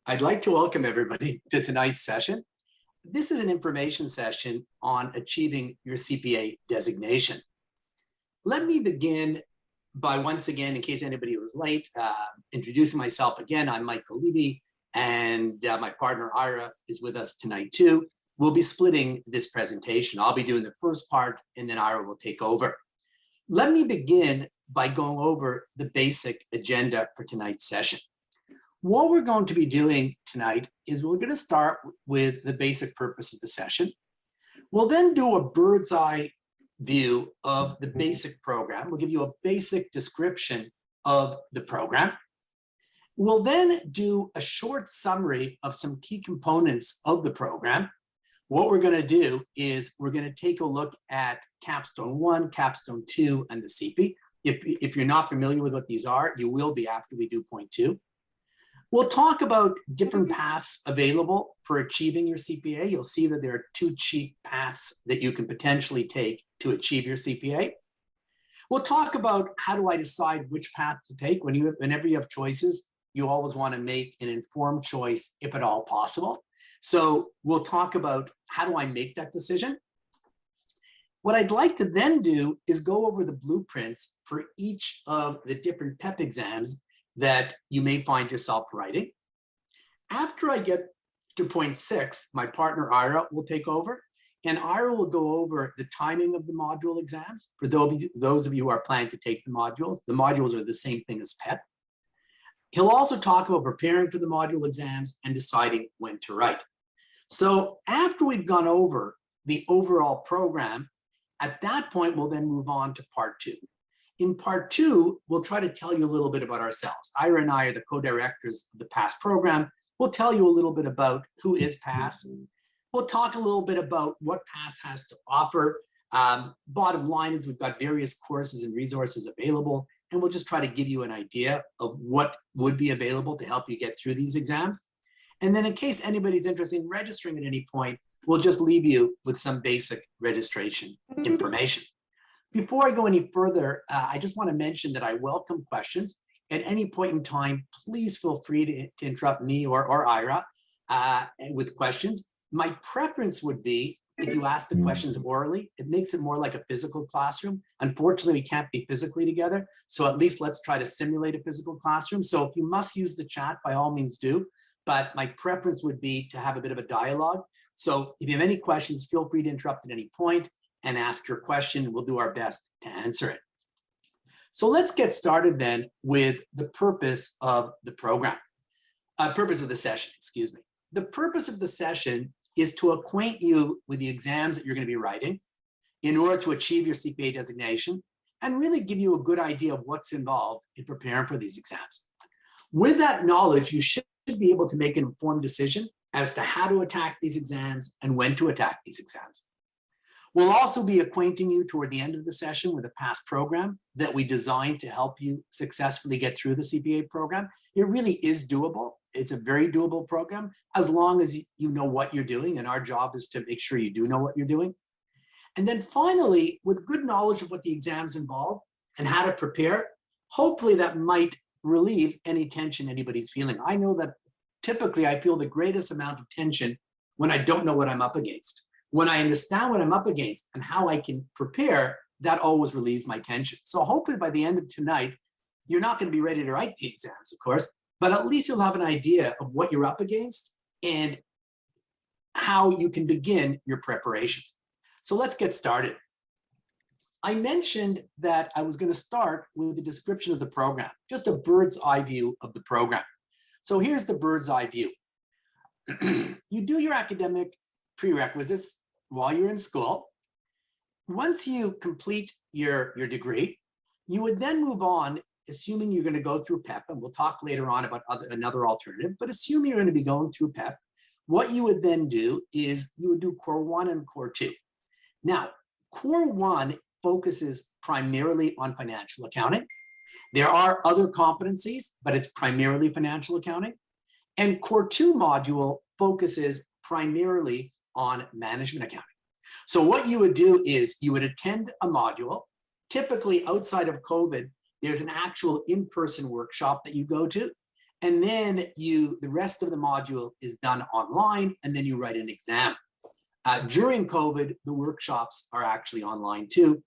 I'd like to welcome everybody to tonight's session. This is an information session on achieving your CPA designation. Let me begin by once again, in case anybody was late, introducing myself again. I'm Michael Levi, and my partner Ira is with us tonight too. We'll be splitting this presentation. I'll be doing the first part, and then Ira will take over. Let me begin by going over the basic agenda for tonight's session. What we're going to be doing tonight is we're going to start with the basic purpose of the session. We'll then do a bird's eye view of the basic program. We'll give you a basic description of the program. We'll then do a short summary of some key components of the program. What we're going to do is we're going to take a look at Capstone 1, Capstone 2, and the CP. If you're not familiar with what these are, you will be after we do point 2. We'll talk about different paths available for achieving your CPA. You'll see that there are 2 cheap paths that you can potentially take to achieve your CPA. We'll talk about how do I decide which path to take. Whenever you have choices, you always want to make an informed choice if at all possible. So we'll talk about how do I make that decision. What I'd like to then do is go over the blueprints for each of the different PEP exams that you may find yourself writing. After I get to point 6, my partner Ira will take over, and Ira will go over the timing of the module exams. For those of you who are planning to take the modules are the same thing as PEP. He'll also talk about preparing for the module exams and deciding when to write. So after we've gone over the overall program, at that point, we'll then move on to part 2. In part 2, we'll try to tell you a little bit about ourselves. Ira and I are the co-directors of the PASS program. We'll tell you a little bit about who is PASS. We'll talk a little bit about what PASS has to offer. Bottom line is we've got various courses and resources available, and we'll just try to give you an idea of what would be available to help you get through these exams. And then in case anybody's interested in registering at any point, we'll just leave you with some basic registration information. Before I go any further, I just want to mention that I welcome questions. At any point in time, please feel free to interrupt me or Ira with questions. My preference would be if you ask the questions orally. It makes it more like a physical classroom. Unfortunately, we can't be physically together, so at least let's try to simulate a physical classroom. So if you must use the chat, by all means do, but my preference would be to have a bit of a dialogue. So if you have any questions, feel free to interrupt at any point and ask your question. We'll do our best to answer it. So let's get started then with the purpose of the program, purpose of the session, excuse me. The purpose of the session is to acquaint you with the exams that you're going to be writing in order to achieve your CPA designation and really give you a good idea of what's involved in preparing for these exams. With that knowledge, you should be able to make an informed decision as to how to attack these exams and when to attack these exams. We'll also be acquainting you toward the end of the session with a PASS program that we designed to help you successfully get through the CPA program. It really is doable. It's a very doable program as long as you know what you're doing, and our job is to make sure you do know what you're doing. And then finally, with good knowledge of what the exams involve and how to prepare, hopefully that might relieve any tension anybody's feeling. I know that typically I feel the greatest amount of tension when I don't know what I'm up against. When I understand what I'm up against and how I can prepare, that always relieves my tension. So hopefully by the end of tonight, you're not going to be ready to write the exams, of course, but at least you'll have an idea of what you're up against and how you can begin your preparations. So let's get started. I mentioned that I was going to start with the description of the program, just a bird's eye view of the program. So here's the bird's eye view. You do your academic prerequisites while you're in school. Once you complete your degree, you would then move on, assuming you're going to go through PEP, and we'll talk later on about another alternative, but assuming you're going to be going through PEP, what you would then do is you would do Core 1 and Core 2. Now, Core 1 focuses primarily on financial accounting. There are other competencies, but it's primarily financial accounting. And Core 2 module focuses primarily on management accounting. So what you would do is you would attend a module. Typically outside of COVID, there's an actual in-person workshop that you go to. And then the rest of the module is done online, and then you write an exam. During COVID, the workshops are actually online too.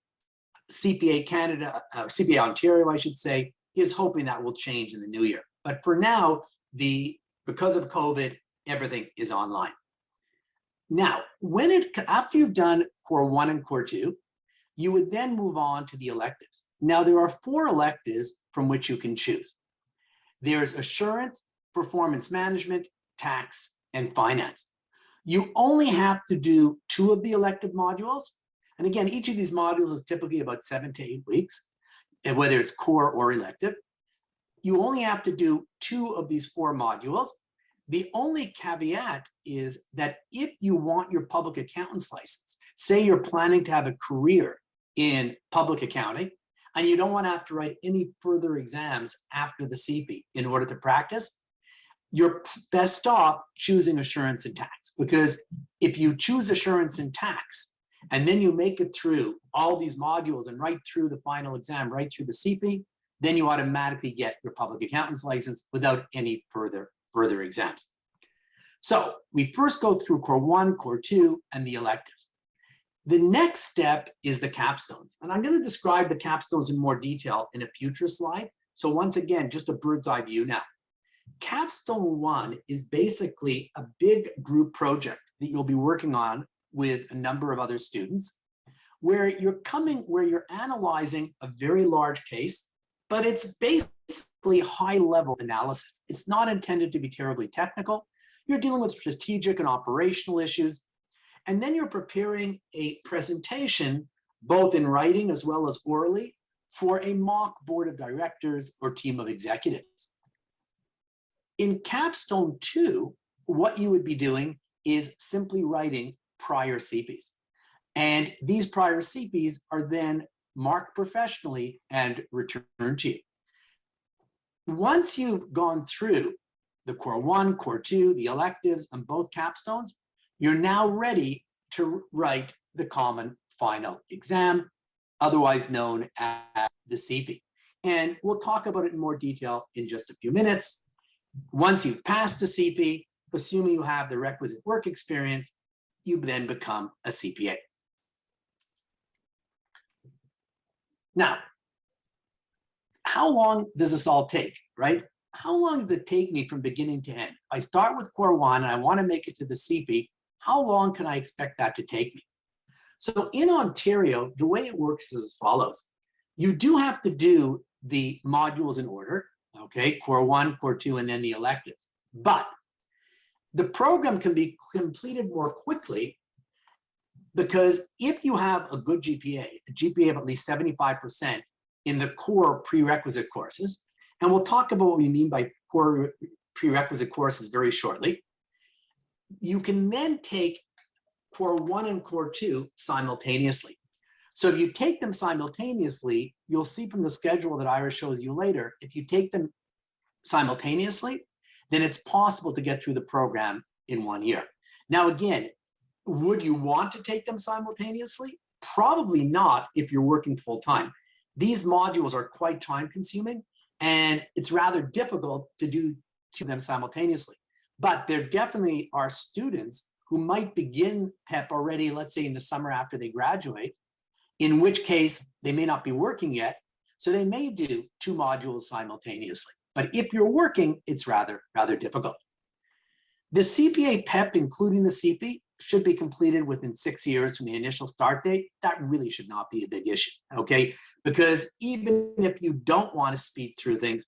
CPA Canada, CPA Ontario, I should say, is hoping that will change in the new year. But for now, because of COVID, everything is online. Now, after you've done Core 1 and Core 2, you would then move on to the electives. Now, there are 4 electives from which you can choose. There's assurance, performance management, tax, and finance. You only have to do 2 of the elective modules. And again, each of these modules is typically about 7 to 8 weeks, and whether it's core or elective. You only have to do 2 of these 4 modules. The only caveat is that if you want your public accountant's license, say you're planning to have a career in public accounting, and you don't want to have to write any further exams after the CP in order to practice, you're best off choosing assurance and tax. Because if you choose assurance and tax, and then you make it through all these modules and right through the final exam, right through the CP, then you automatically get your public accountant's license without any further exams. So we first go through Core 1, Core 2, and the electives. The next step is the capstones. And I'm going to describe the capstones in more detail in a future slide. So once again, just a bird's eye view now. Capstone 1 is basically a big group project that you'll be working on with a number of other students, where you're analyzing a very large case, but it's basically high-level analysis. It's not intended to be terribly technical. You're dealing with strategic and operational issues, and then you're preparing a presentation, both in writing as well as orally, for a mock board of directors or team of executives. In Capstone 2, what you would be doing is simply writing prior CPs. And these prior CPs are then marked professionally and returned to you. Once you've gone through the Core 1, Core 2, the electives, and both capstones, you're now ready to write the common final exam, otherwise known as the CP. And we'll talk about it in more detail in just a few minutes. Once you've passed the CP, assuming you have the requisite work experience, you then become a CPA. Now, how long does this all take, right? How long does it take me from beginning to end? If I start with Core 1 and I want to make it to the CP, how long can I expect that to take me? So in Ontario, the way it works is as follows. You do have to do the modules in order, okay? Core 1, Core 2, and then the electives. But the program can be completed more quickly because if you have a good GPA, a GPA of at least 75% in the core prerequisite courses, and we'll talk about what we mean by core prerequisite courses very shortly, you can then take Core 1 and Core 2 simultaneously. So if you take them simultaneously, you'll see from the schedule that Ira shows you later, if you take them simultaneously, then it's possible to get through the program in 1 year. Now, again, would you want to take them simultaneously? Probably not if you're working full time. These modules are quite time consuming, and it's rather difficult to do them simultaneously. But there definitely are students who might begin PEP already, let's say in the summer after they graduate, in which case they may not be working yet. So they may do 2 modules simultaneously. But if you're working, it's rather difficult. The CPA PEP, including the CP, should be completed within 6 years from the initial start date. That really should not be a big issue, okay? Because even if you don't want to speed through things,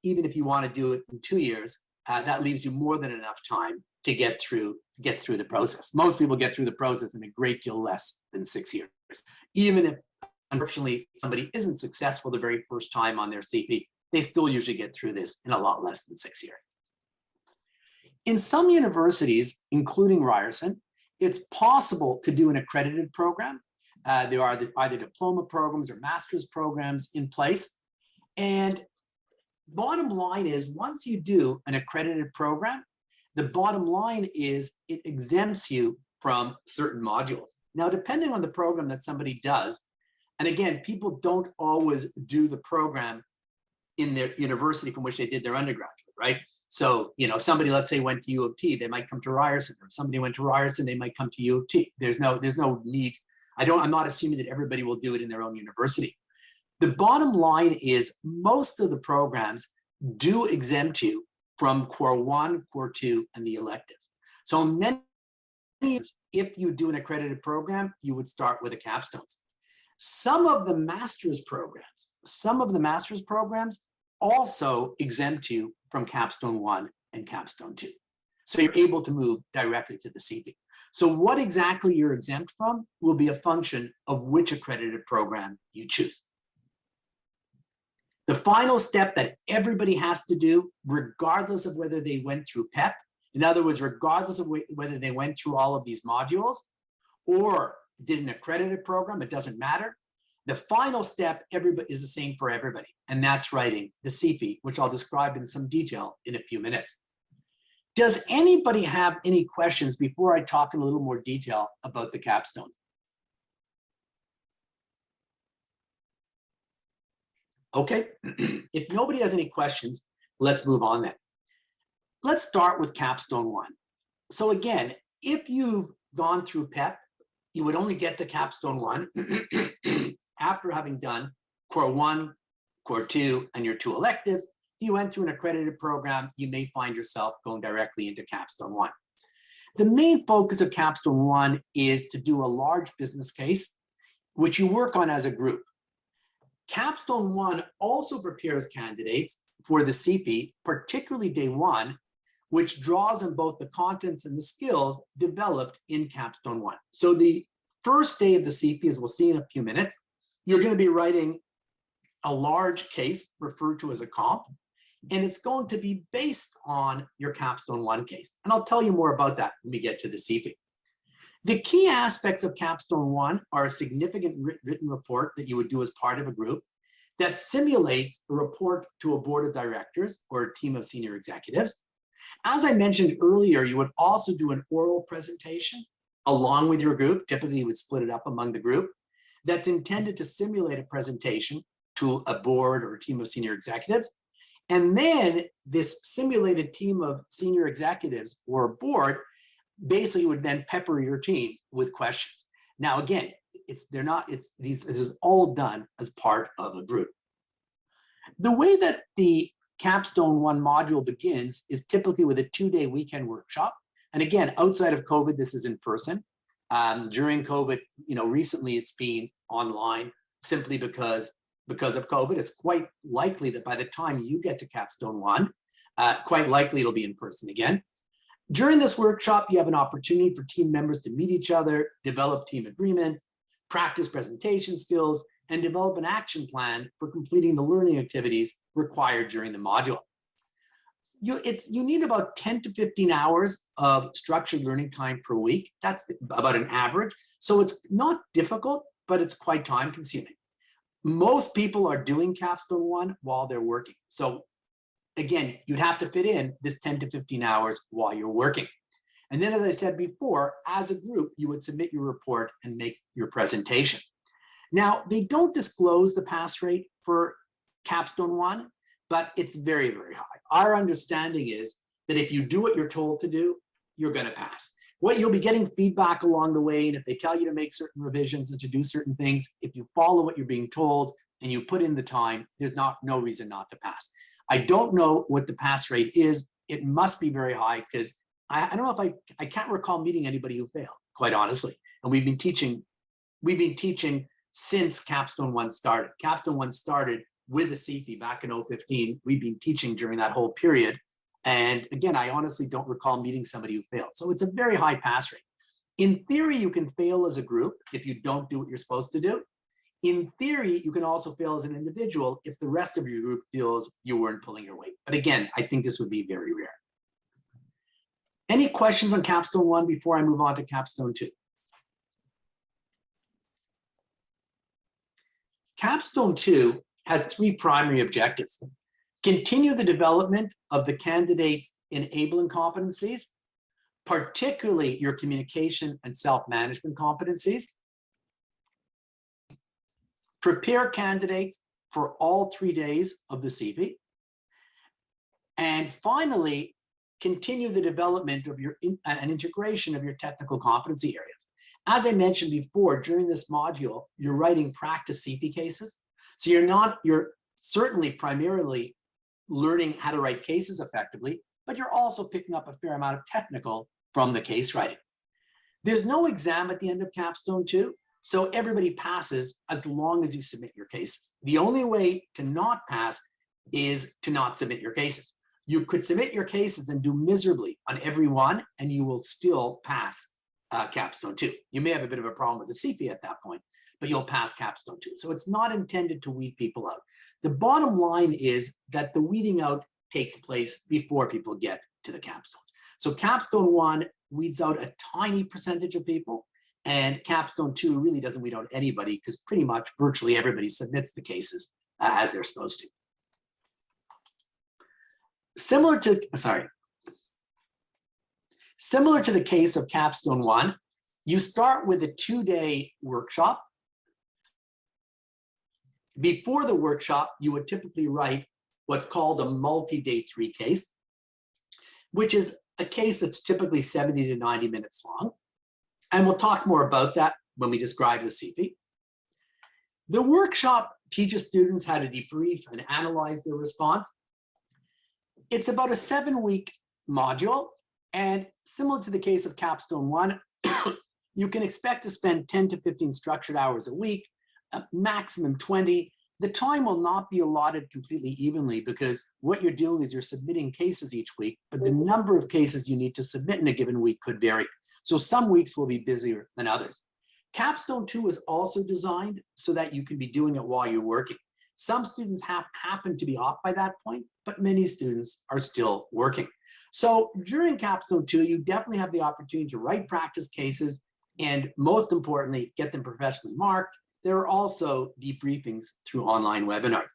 even if you want to do it in 2 years, that leaves you more than enough time to get through the process. Most people get through the process in a great deal less than 6 years. Even if, unfortunately, somebody isn't successful the very first time on their CP, they still usually get through this in a lot less than 6 years. In some universities, including Ryerson, it's possible to do an accredited program. There are either diploma programs or master's programs in place. And bottom line is, once you do an accredited program, the bottom line is it exempts you from certain modules. Now, depending on the program that somebody does, and again, people don't always do the program in their university from which they did their undergraduate. right? So, you know, if somebody, let's say, went to U of T, they might come to Ryerson. Or if somebody went to Ryerson, they might come to U of T. There's no need. I'm not assuming that everybody will do it in their own university. The bottom line is most of the programs do exempt you from Core 1, Core 2, and the electives. So many, if you do an accredited program, you would start with the capstones. Some of the master's programs also exempt you from Capstone 1 and Capstone 2. So you're able to move directly to the CP. So what exactly you're exempt from will be a function of which accredited program you choose. The final step that everybody has to do, regardless of whether they went through PEP, in other words, regardless of whether they went through all of these modules or did an accredited program, it doesn't matter. The final step is the same for everybody, and that's writing the CP, which I'll describe in some detail in a few minutes. Does anybody have any questions before I talk in a little more detail about the capstones? Okay, if nobody has any questions, let's move on then. Let's start with Capstone 1. So again, if you've gone through PEP, you would only get to Capstone 1 after having done Core 1, Core 2, and your 2 electives. If you went through an accredited program, you may find yourself going directly into Capstone 1. The main focus of Capstone 1 is to do a large business case, which you work on as a group. Capstone 1 also prepares candidates for the CP, particularly day 1, which draws on both the contents and the skills developed in Capstone 1. So the first day of the CP, as we'll see in a few minutes, you're going to be writing a large case referred to as a comp, and it's going to be based on your Capstone 1 case. And I'll tell you more about that when we get to the CP. The key aspects of Capstone 1 are a significant written report that you would do as part of a group that simulates a report to a board of directors or a team of senior executives. As I mentioned earlier, you would also do an oral presentation along with your group. Typically, you would split it up among the group. That's intended to simulate a presentation to a board or a team of senior executives. And then this simulated team of senior executives or board basically would then pepper your team with questions. Now, again, this is all done as part of a group. The way that the Capstone 1 module begins is typically with a 2-day weekend workshop. And again, outside of COVID, this is in person. During COVID, recently it's been online simply because of COVID. It's quite likely that by the time you get to Capstone 1, quite likely it'll be in person again. During this workshop, you have an opportunity for team members to meet each other, develop team agreements, practice presentation skills, and develop an action plan for completing the learning activities required during the module. You need about 10 to 15 hours of structured learning time per week. That's about an average. So it's not difficult, but it's quite time consuming. Most people are doing Capstone 1 while they're working. So again, you'd have to fit in this 10 to 15 hours while you're working. And then, as I said before, as a group, you would submit your report and make your presentation. Now, they don't disclose the pass rate for Capstone 1, but it's very, very high. Our understanding is that if you do what you're told to do, you're going to pass. What you'll be getting feedback along the way, and if they tell you to make certain revisions and to do certain things, if you follow what you're being told and you put in the time, there's no reason not to pass. I don't know what the pass rate is. It must be very high because I don't know if I can't recall meeting anybody who failed, quite honestly. And we've been teaching since Capstone 1 started. Capstone 1 started with the CP back in 2015. We've been teaching during that whole period. And again, I honestly don't recall meeting somebody who failed. So it's a very high pass rate. In theory, you can fail as a group if you don't do what you're supposed to do. In theory, you can also fail as an individual if the rest of your group feels you weren't pulling your weight. But again, I think this would be very rare. Any questions on Capstone 1 before I move on to Capstone 2? Capstone 2 has 3 primary objectives. Continue the development of the candidate's enabling competencies, particularly your communication and self-management competencies. Prepare candidates for all 3 days of the CP. And finally, continue the development of an integration of your technical competency areas. As I mentioned before, during this module, you're writing practice CP cases. So you're certainly primarily learning how to write cases effectively, but you're also picking up a fair amount of technical from the case writing. There's no exam at the end of Capstone 2, so everybody passes as long as you submit your cases. The only way to not pass is to not submit your cases. You could submit your cases and do miserably on every one, and you will still pass Capstone 2. You may have a bit of a problem with the CPA at that point, but you'll pass Capstone 2. So it's not intended to weed people out. The bottom line is that the weeding out takes place before people get to the capstones. So Capstone 1 weeds out a tiny percentage of people, and Capstone 2 really doesn't weed out anybody because pretty much virtually everybody submits the cases as they're supposed to. Similar to the case of Capstone 1, you start with a 2-day workshop. Before the workshop, you would typically write what's called a multi-day 3 case, which is a case that's typically 70 to 90 minutes long. And we'll talk more about that when we describe the CP. The workshop teaches students how to debrief and analyze their response. It's about a 7-week module, and similar to the case of Capstone 1, you can expect to spend 10 to 15 structured hours a week, maximum 20. The time will not be allotted completely evenly because what you're doing is you're submitting cases each week, but the number of cases you need to submit in a given week could vary. So some weeks will be busier than others. Capstone 2 is also designed so that you can be doing it while you're working. Some students happen to be off by that point, but many students are still working. So during Capstone 2, you definitely have the opportunity to write practice cases and, most importantly, get them professionally marked. There are also debriefings through online webinars.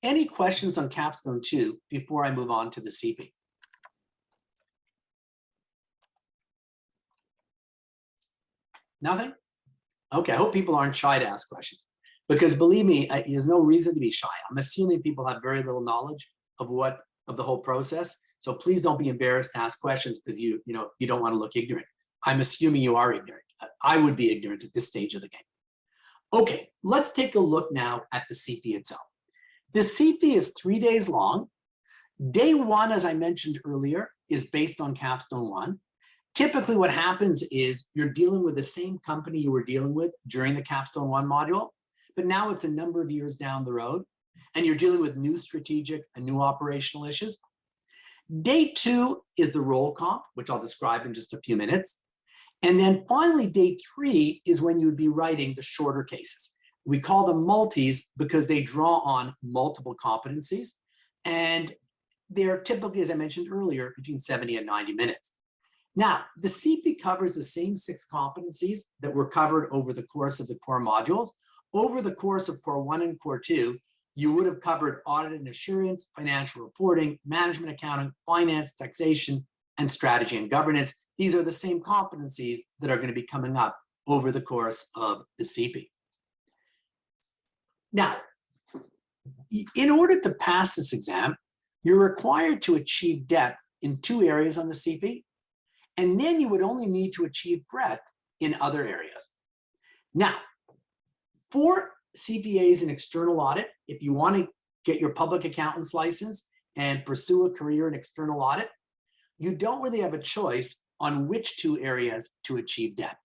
Any questions on Capstone 2 before I move on to the CP? Nothing? Okay, I hope people aren't shy to ask questions, because believe me, there's no reason to be shy. I'm assuming people have very little knowledge of the whole process. So please don't be embarrassed to ask questions because you don't want to look ignorant. I'm assuming you are ignorant. I would be ignorant at this stage of the game. Okay, let's take a look now at the CP itself. The CP is 3 days long. Day 1, as I mentioned earlier, is based on Capstone 1. Typically what happens is you're dealing with the same company you were dealing with during the Capstone 1 module, but now it's a number of years down the road, and you're dealing with new strategic and new operational issues. Day 2 is the roll comp, which I'll describe in just a few minutes. And then finally, day 3 is when you would be writing the shorter cases. We call them multis because they draw on multiple competencies, and they're typically, as I mentioned earlier, between 70 and 90 minutes. Now, the CP covers the same 6 competencies that were covered over the course of the core modules. Over the course of Core 1 and Core 2, you would have covered audit and assurance, financial reporting, management accounting, finance, taxation, and strategy and governance. These are the same competencies that are going to be coming up over the course of the CP. Now, in order to pass this exam, you're required to achieve depth in 2 areas on the CP, and then you would only need to achieve breadth in other areas. Now, for CPAs in external audit, if you want to get your public accountant's license and pursue a career in external audit, you don't really have a choice on which 2 areas to achieve depth.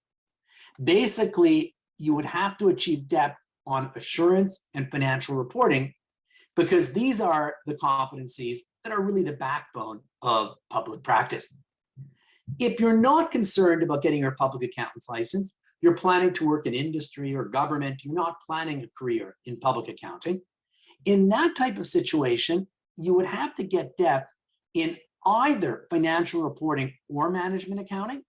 Basically, you would have to achieve depth on assurance and financial reporting because these are the competencies that are really the backbone of public practice. If you're not concerned about getting your public accountant's license, you're planning to work in industry or government, you're not planning a career in public accounting. In that type of situation, you would have to get depth in either financial reporting or management accounting.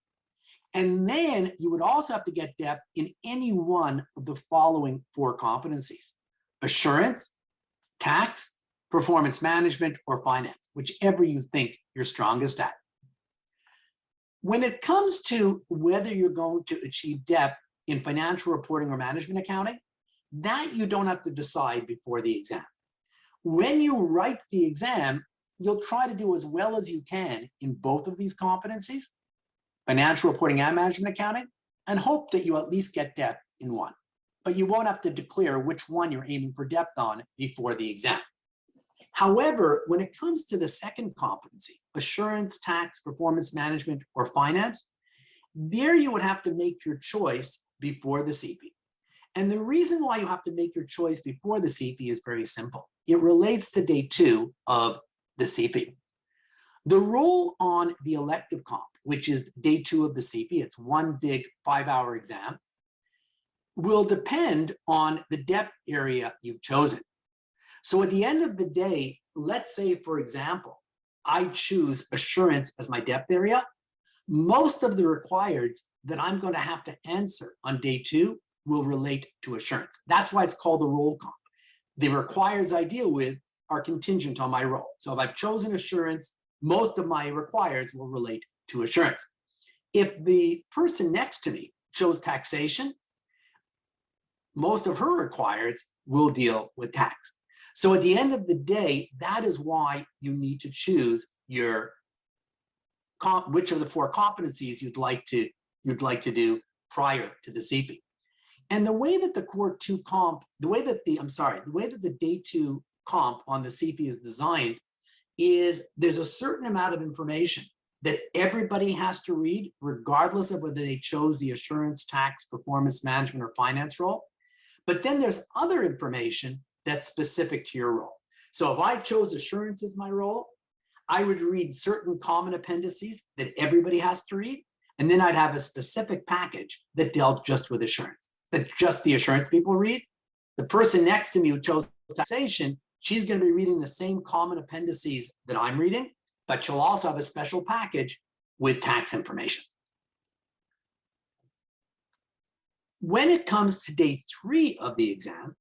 And then you would also have to get depth in any one of the following 4 competencies: assurance, tax, performance management, or finance, whichever you think you're strongest at. When it comes to whether you're going to achieve depth in financial reporting or management accounting, that you don't have to decide before the exam. When you write the exam, you'll try to do as well as you can in both of these competencies, financial reporting and management accounting, and hope that you at least get depth in one. But you won't have to declare which one you're aiming for depth on before the exam. However, when it comes to the second competency, assurance, tax, performance management, or finance, there you would have to make your choice before the CP. And the reason why you have to make your choice before the CP is very simple. It relates to day 2 of the CP. The role on the elective comp, which is day 2 of the CP, it's one big 5-hour exam, will depend on the depth area you've chosen. So at the end of the day, let's say, for example, I choose assurance as my depth area. Most of the requireds that I'm going to have to answer on day 2 will relate to assurance. That's why it's called the role comp. The requireds I deal with are contingent on my role. So if I've chosen assurance, most of my requireds will relate to assurance. If the person next to me chose taxation, most of her requireds will deal with tax. So at the end of the day, that is why you need to choose your which of the 4 competencies you'd like to do prior to the CP. And the way that the core 2 comp, the way that the day 2 comp on the CP is designed is there's a certain amount of information that everybody has to read, regardless of whether they chose the assurance, tax, performance management, or finance role. But then there's other information that's specific to your role. So if I chose assurance as my role, I would read certain common appendices that everybody has to read, and then I'd have a specific package that dealt just with assurance, that just the assurance people read. The person next to me who chose taxation, she's going to be reading the same common appendices that I'm reading, but she'll also have a special package with tax information. When it comes to day 3 of the exam,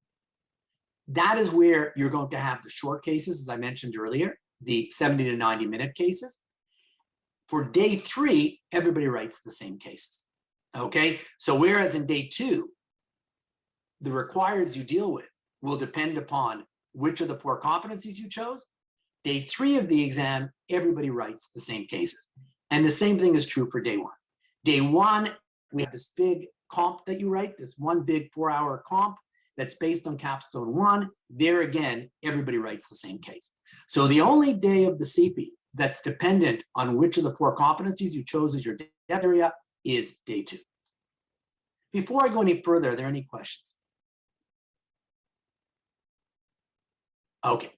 that is where you're going to have the short cases, as I mentioned earlier, the 70 to 90-minute cases. For day 3, everybody writes the same cases, okay? So whereas in day 2, the requireds you deal with will depend upon which of the 4 competencies you chose, day 3 of the exam, everybody writes the same cases. And the same thing is true for day 1. Day 1, we have this big comp that you write, this one big 4-hour comp that's based on Capstone 1. There again, everybody writes the same case. So the only day of the CP that's dependent on which of the 4 competencies you chose as your depth area is day 2. Before I go any further, are there any questions? Okay.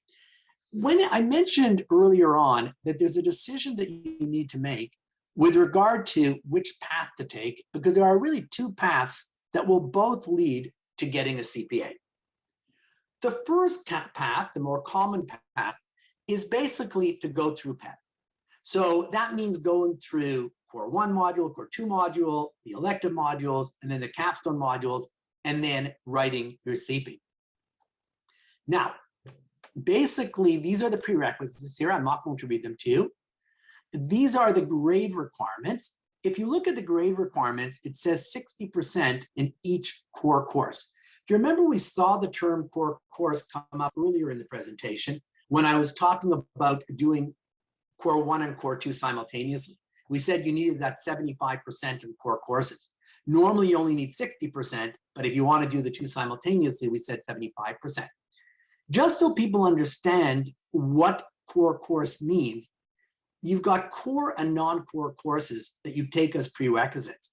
When I mentioned earlier on that there's a decision that you need to make with regard to which path to take, because there are really 2 paths that will both lead to getting a CPA. The first path, the more common path, is basically to go through PEP. So that means going through Core 1 module, Core 2 module, the elective modules, and then the Capstone modules, and then writing your CP. Now, basically, these are the prerequisites here. I'm not going to read them to you. These are the grade requirements. If you look at the grade requirements, it says 60% in each core course. Do you remember we saw the term core course come up earlier in the presentation when I was talking about doing Core 1 and Core 2 simultaneously? We said you needed that 75% in core courses. Normally, you only need 60%, but if you want to do the 2 simultaneously, we said 75%. Just so people understand what core course means, you've got core and non-core courses that you take as prerequisites.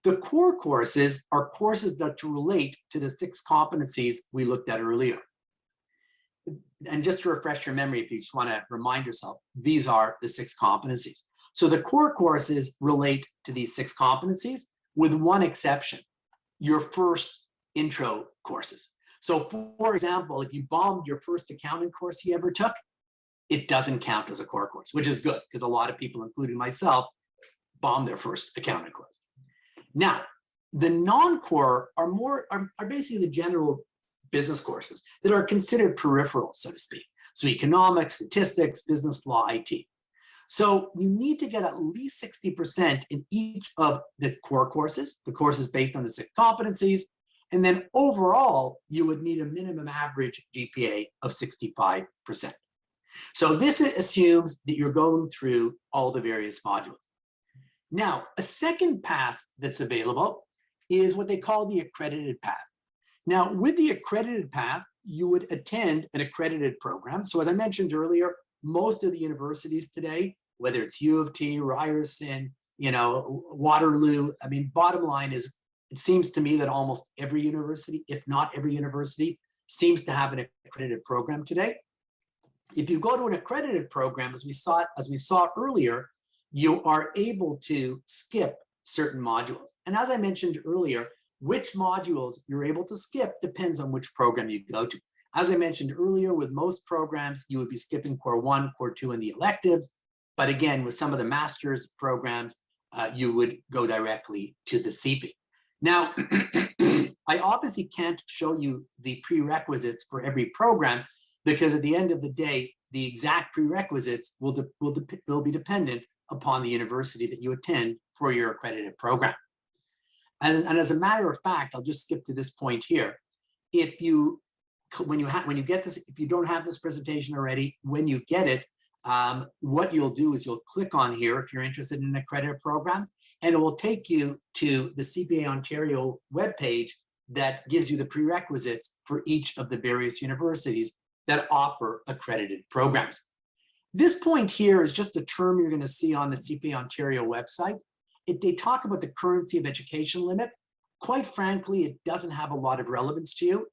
The core courses are courses that relate to the 6 competencies we looked at earlier. And just to refresh your memory, if you just want to remind yourself, these are the 6 competencies. So the core courses relate to these 6 competencies with one exception, your first intro courses. So for example, if you bombed your first accounting course you ever took, it doesn't count as a core course, which is good because a lot of people, including myself, bombed their first accounting course. Now, the non-core are basically the general business courses that are considered peripheral, so to speak. So economics, statistics, business law, IT. So you need to get at least 60% in each of the core courses, the courses based on the 6 competencies, And then overall, you would need a minimum average GPA of 65%. So this assumes that you're going through all the various modules. Now, a second path that's available is what they call the accredited path. Now, with the accredited path, you would attend an accredited program. So as I mentioned earlier, most of the universities today, whether it's U of T, Ryerson, Waterloo, I mean, bottom line is, it seems to me that almost every university, if not every university, seems to have an accredited program today. If you go to an accredited program, as we saw earlier, you are able to skip certain modules. And as I mentioned earlier, which modules you're able to skip depends on which program you go to. As I mentioned earlier, with most programs, you would be skipping Core 1, Core 2, and the electives. But again, with some of the master's programs, you would go directly to the CP. Now, I obviously can't show you the prerequisites for every program, because at the end of the day, the exact prerequisites will be dependent upon the university that you attend for your accredited program. And as a matter of fact, I'll just skip to this point here. If you get this, if you don't have this presentation already, when you get it, what you'll do is you'll click on here if you're interested in an accredited program, and it will take you to the CPA Ontario webpage that gives you the prerequisites for each of the various universities that offer accredited programs. This point here is just a term you're going to see on the CPA Ontario website. They talk about the currency of education limit. Quite frankly, it doesn't have a lot of relevance to you.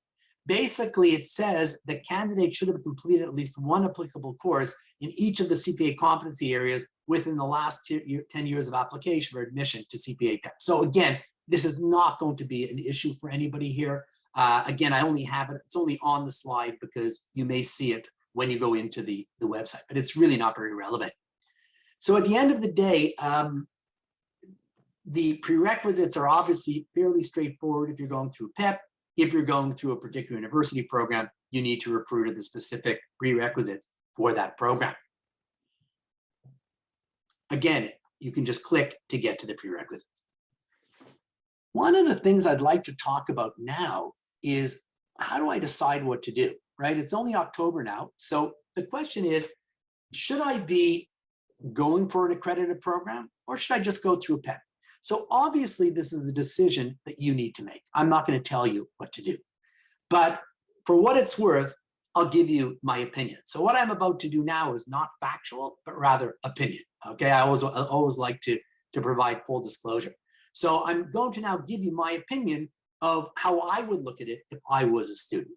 Basically, it says that candidates should have completed at least one applicable course in each of the CPA competency areas within the last 10 years of application for admission to CPA Paths. So again, this is not going to be an issue for anybody here. Again, I only have it, it's only on the slide because you may see it when you go into the website, but it's really not very relevant. So at the end of the day, the prerequisites are obviously fairly straightforward if you're going through PEP. If you're going through a particular university program, you need to refer to the specific prerequisites for that program. Again, you can just click to get to the prerequisites. One of the things I'd like to talk about now is, how do I decide what to do, right? It's only October now. So the question is, should I be going for an accredited program, or should I just go through a PEP? So obviously this is a decision that you need to make. I'm not going to tell you what to do, but for what it's worth, I'll give you my opinion. So what I'm about to do now is not factual, but rather opinion. Okay, I always like to provide full disclosure. So I'm going to now give you my opinion of how I would look at it if I was a student.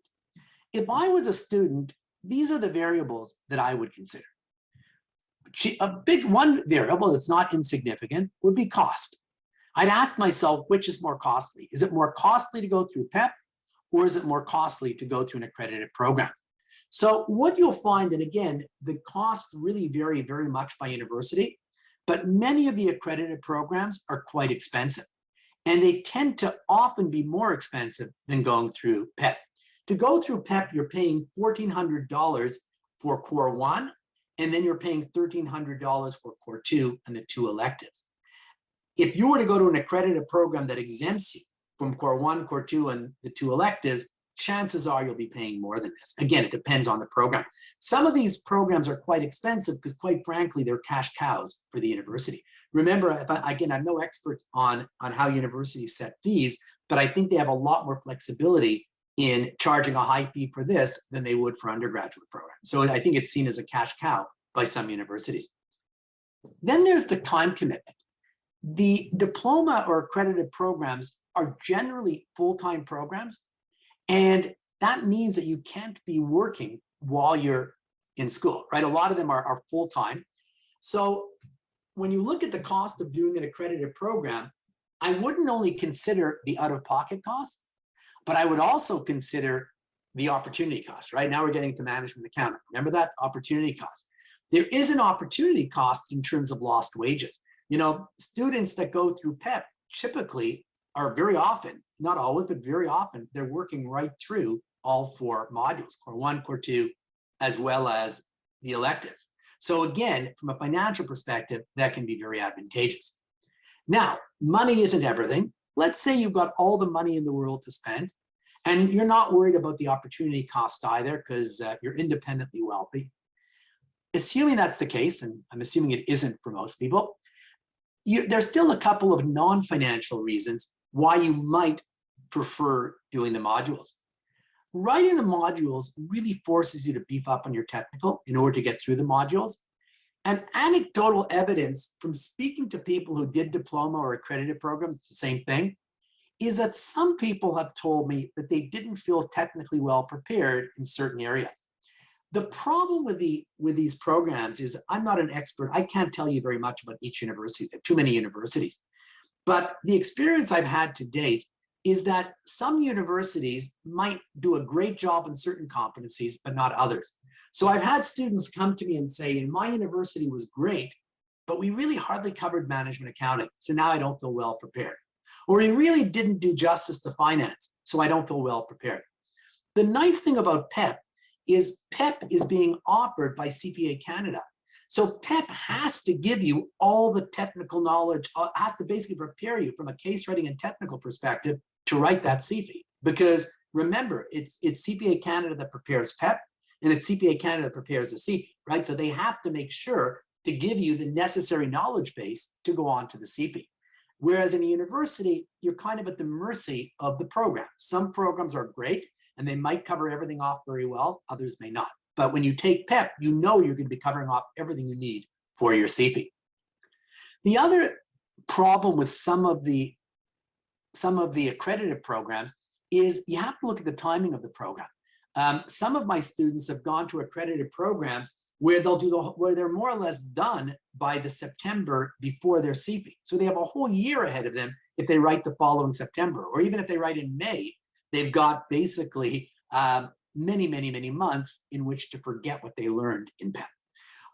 If I was a student, these are the variables that I would consider. A big one variable that's not insignificant would be cost. I'd ask myself, which is more costly? Is it more costly to go through PEP, or is it more costly to go through an accredited program? So what you'll find, and again, the costs really vary very much by university, but many of the accredited programs are quite expensive, and they tend to often be more expensive than going through PEP. To go through PEP, you're paying $1,400 for Core 1, and then you're paying $1,300 for Core 2 and the 2 electives. If you were to go to an accredited program that exempts you from Core 1, Core 2, and the 2 electives, chances are you'll be paying more than this. Again, it depends on the program. Some of these programs are quite expensive because, quite frankly, they're cash cows for the university. Remember, again, I'm no expert on how universities set fees, but I think they have a lot more flexibility in charging a high fee for this than they would for undergraduate programs. So I think it's seen as a cash cow by some universities. Then there's the time commitment. The diploma or accredited programs are generally full-time programs, and that means that you can't be working while you're in school, right? A lot of them are full-time. So when you look at the cost of doing an accredited program, I wouldn't only consider the out-of-pocket costs, but I would also consider the opportunity cost, right? Now we're getting to management accounting. Remember that opportunity cost. There is an opportunity cost in terms of lost wages. You know, students that go through PEP typically are very often, not always, but very often, they're working right through all 4 modules, Core 1, Core 2, as well as the electives. So again, from a financial perspective, that can be very advantageous. Now, money isn't everything. let's say you've got all the money in the world to spend, and you're not worried about the opportunity cost either because you're independently wealthy. Assuming that's the case, and I'm assuming it isn't for most people, there's still a couple of non-financial reasons why you might prefer doing the modules. Writing the modules really forces you to beef up on your technical in order to get through the modules. And anecdotal evidence from speaking to people who did diploma or accredited programs, it's the same thing, is that some people have told me that they didn't feel technically well prepared in certain areas. The problem with these programs is I'm not an expert. I can't tell you very much about each university. There are too many universities. But the experience I've had to date is that some universities might do a great job in certain competencies, but not others. So I've had students come to me and say, in my university was great, but we really hardly covered management accounting. So now I don't feel well prepared. Or we really didn't do justice to finance, so I don't feel well prepared. The nice thing about PEP is being offered by CPA Canada. So PEP has to give you all the technical knowledge, has to basically prepare you from a case writing and technical perspective to write that CFE. Because remember, it's CPA Canada that prepares PEP, and it's CPA Canada that prepares the CFE, right? So they have to make sure to give you the necessary knowledge base to go on to the CFE. Whereas in a university, you're kind of at the mercy of the program. Some programs are great, and they might cover everything off very well, others may not. But when you take PEP, you know you're going to be covering off everything you need for your CFE. The other problem with some of the accredited programs is you have to look at the timing of the program. Some of my students have gone to accredited programs where where they're more or less done by the September before their CFE. So they have a whole year ahead of them if they write the following September, or even if they write in May, they've got basically many, many, many months in which to forget what they learned in PEP.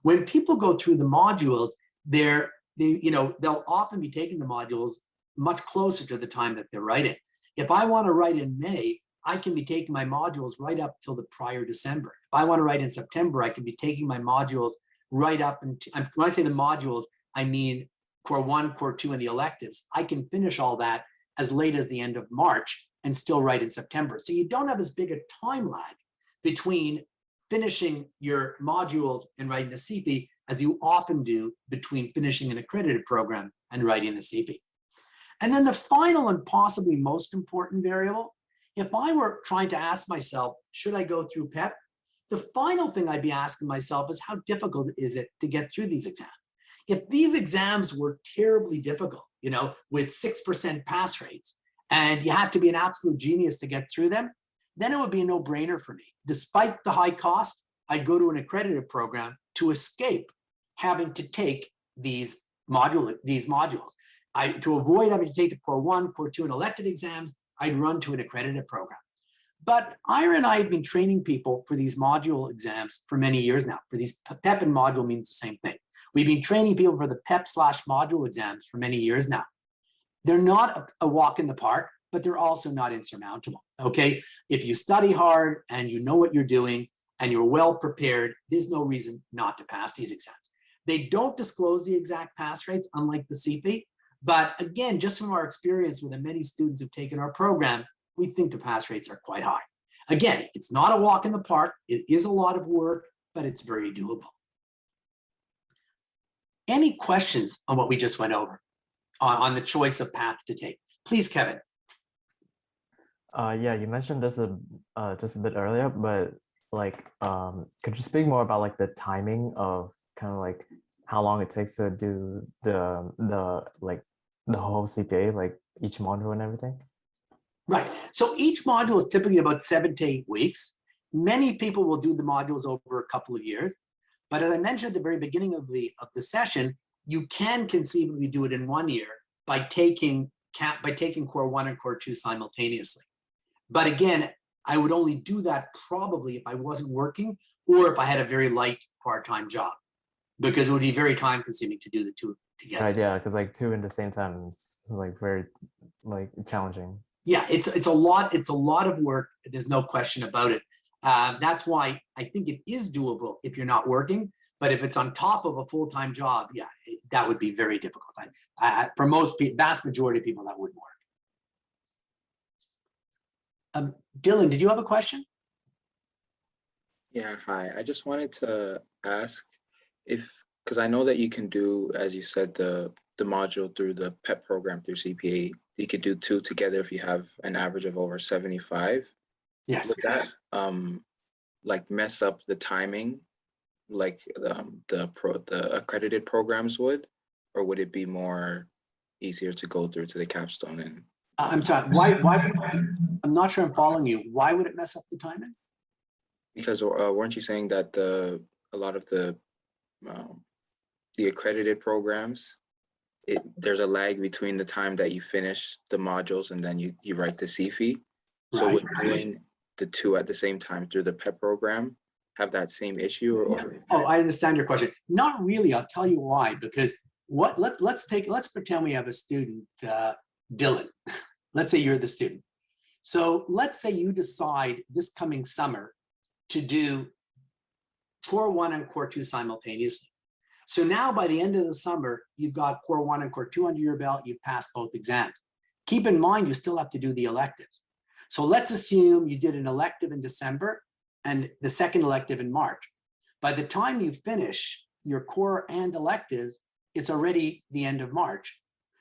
When people go through the modules, they'll often be taking the modules much closer to the time that they're writing. If I want to write in May, I can be taking my modules right up till the prior December. If I want to write in September, I can be taking my modules right up. And when I say the modules, I mean Core 1, Core 2, and the electives. I can finish all that as late as the end of March and still write in September. So you don't have as big a time lag between finishing your modules and writing the CFE as you often do between finishing an accredited program and writing the CFE. And then the final and possibly most important variable, if I were trying to ask myself, should I go through PEP? The final thing I'd be asking myself is how difficult is it to get through these exams? If these exams were terribly difficult, with 6% pass rates, and you had to be an absolute genius to get through them, then it would be a no-brainer for me. Despite the high cost, I'd go to an accredited program to escape having to take these modules. To avoid having to take the Core 1, Core 2, and elective exams, I'd run to an accredited program. But Ira and I have been training people for these module exams for many years now. For these PEP and module means the same thing. We've been training people for the PEP/module exams for many years now. They're not a walk in the park, but they're also not insurmountable, okay? If you study hard and you know what you're doing and you're well prepared, there's no reason not to pass these exams. They don't disclose the exact pass rates, unlike the CFE, but again, just from our experience with the many students who've taken our program, we think the pass rates are quite high. Again, it's not a walk in the park. It is a lot of work, but it's very doable. Any questions on what we just went over on the choice of path to take? Please, Kevin. Yeah, you mentioned this just a bit earlier, but could you speak more about the timing of kind of how long it takes to do the whole CPA, each module and everything? Right. So each module is typically about 7 to 8 weeks. Many people will do the modules over a couple of years. But as I mentioned at the very beginning of the session, you can conceivably do it in 1 year by taking Core 1 and Core 2 simultaneously. But again, I would only do that probably if I wasn't working or if I had a very light part-time job, because it would be very time consuming to do the two together. Right, yeah, because two in the same time is very challenging. Yeah, it's a lot of work. There's no question about it. That's why I think it is doable if you're not working. But if it's on top of a full-time job, yeah, that would be very difficult. For vast majority of people, that wouldn't work. Dylan, did you have a question? Yeah, hi. I just wanted to ask if, because I know that you can do, as you said, the module through the PEP program through CPA, you could do two together if you have an average of over 75. Yes. Would that like mess up the timing like the accredited programs would, or would it be more easier to go through to the capstone? And I'm sorry, why I'm not sure I'm following you. Why would it mess up the timing? because weren't you saying that a lot of the accredited programs, there's a lag between the time that you finish the modules and then you write the CFE. So Right. with doing the two at the same time through the PEP program, have that same issue? Or Oh, I understand your question. Not really. I'll tell you why. Because let's pretend we have a student, Dylan. Let's say you're the student. So let's say you decide this coming summer to do Core 1 and Core 2 simultaneously. So now by the end of the summer, you've got Core 1 and Core 2 under your belt, you've passed both exams. Keep in mind, you still have to do the electives. So let's assume you did an elective in December and the second elective in March. By the time you finish your core and electives, it's already the end of March.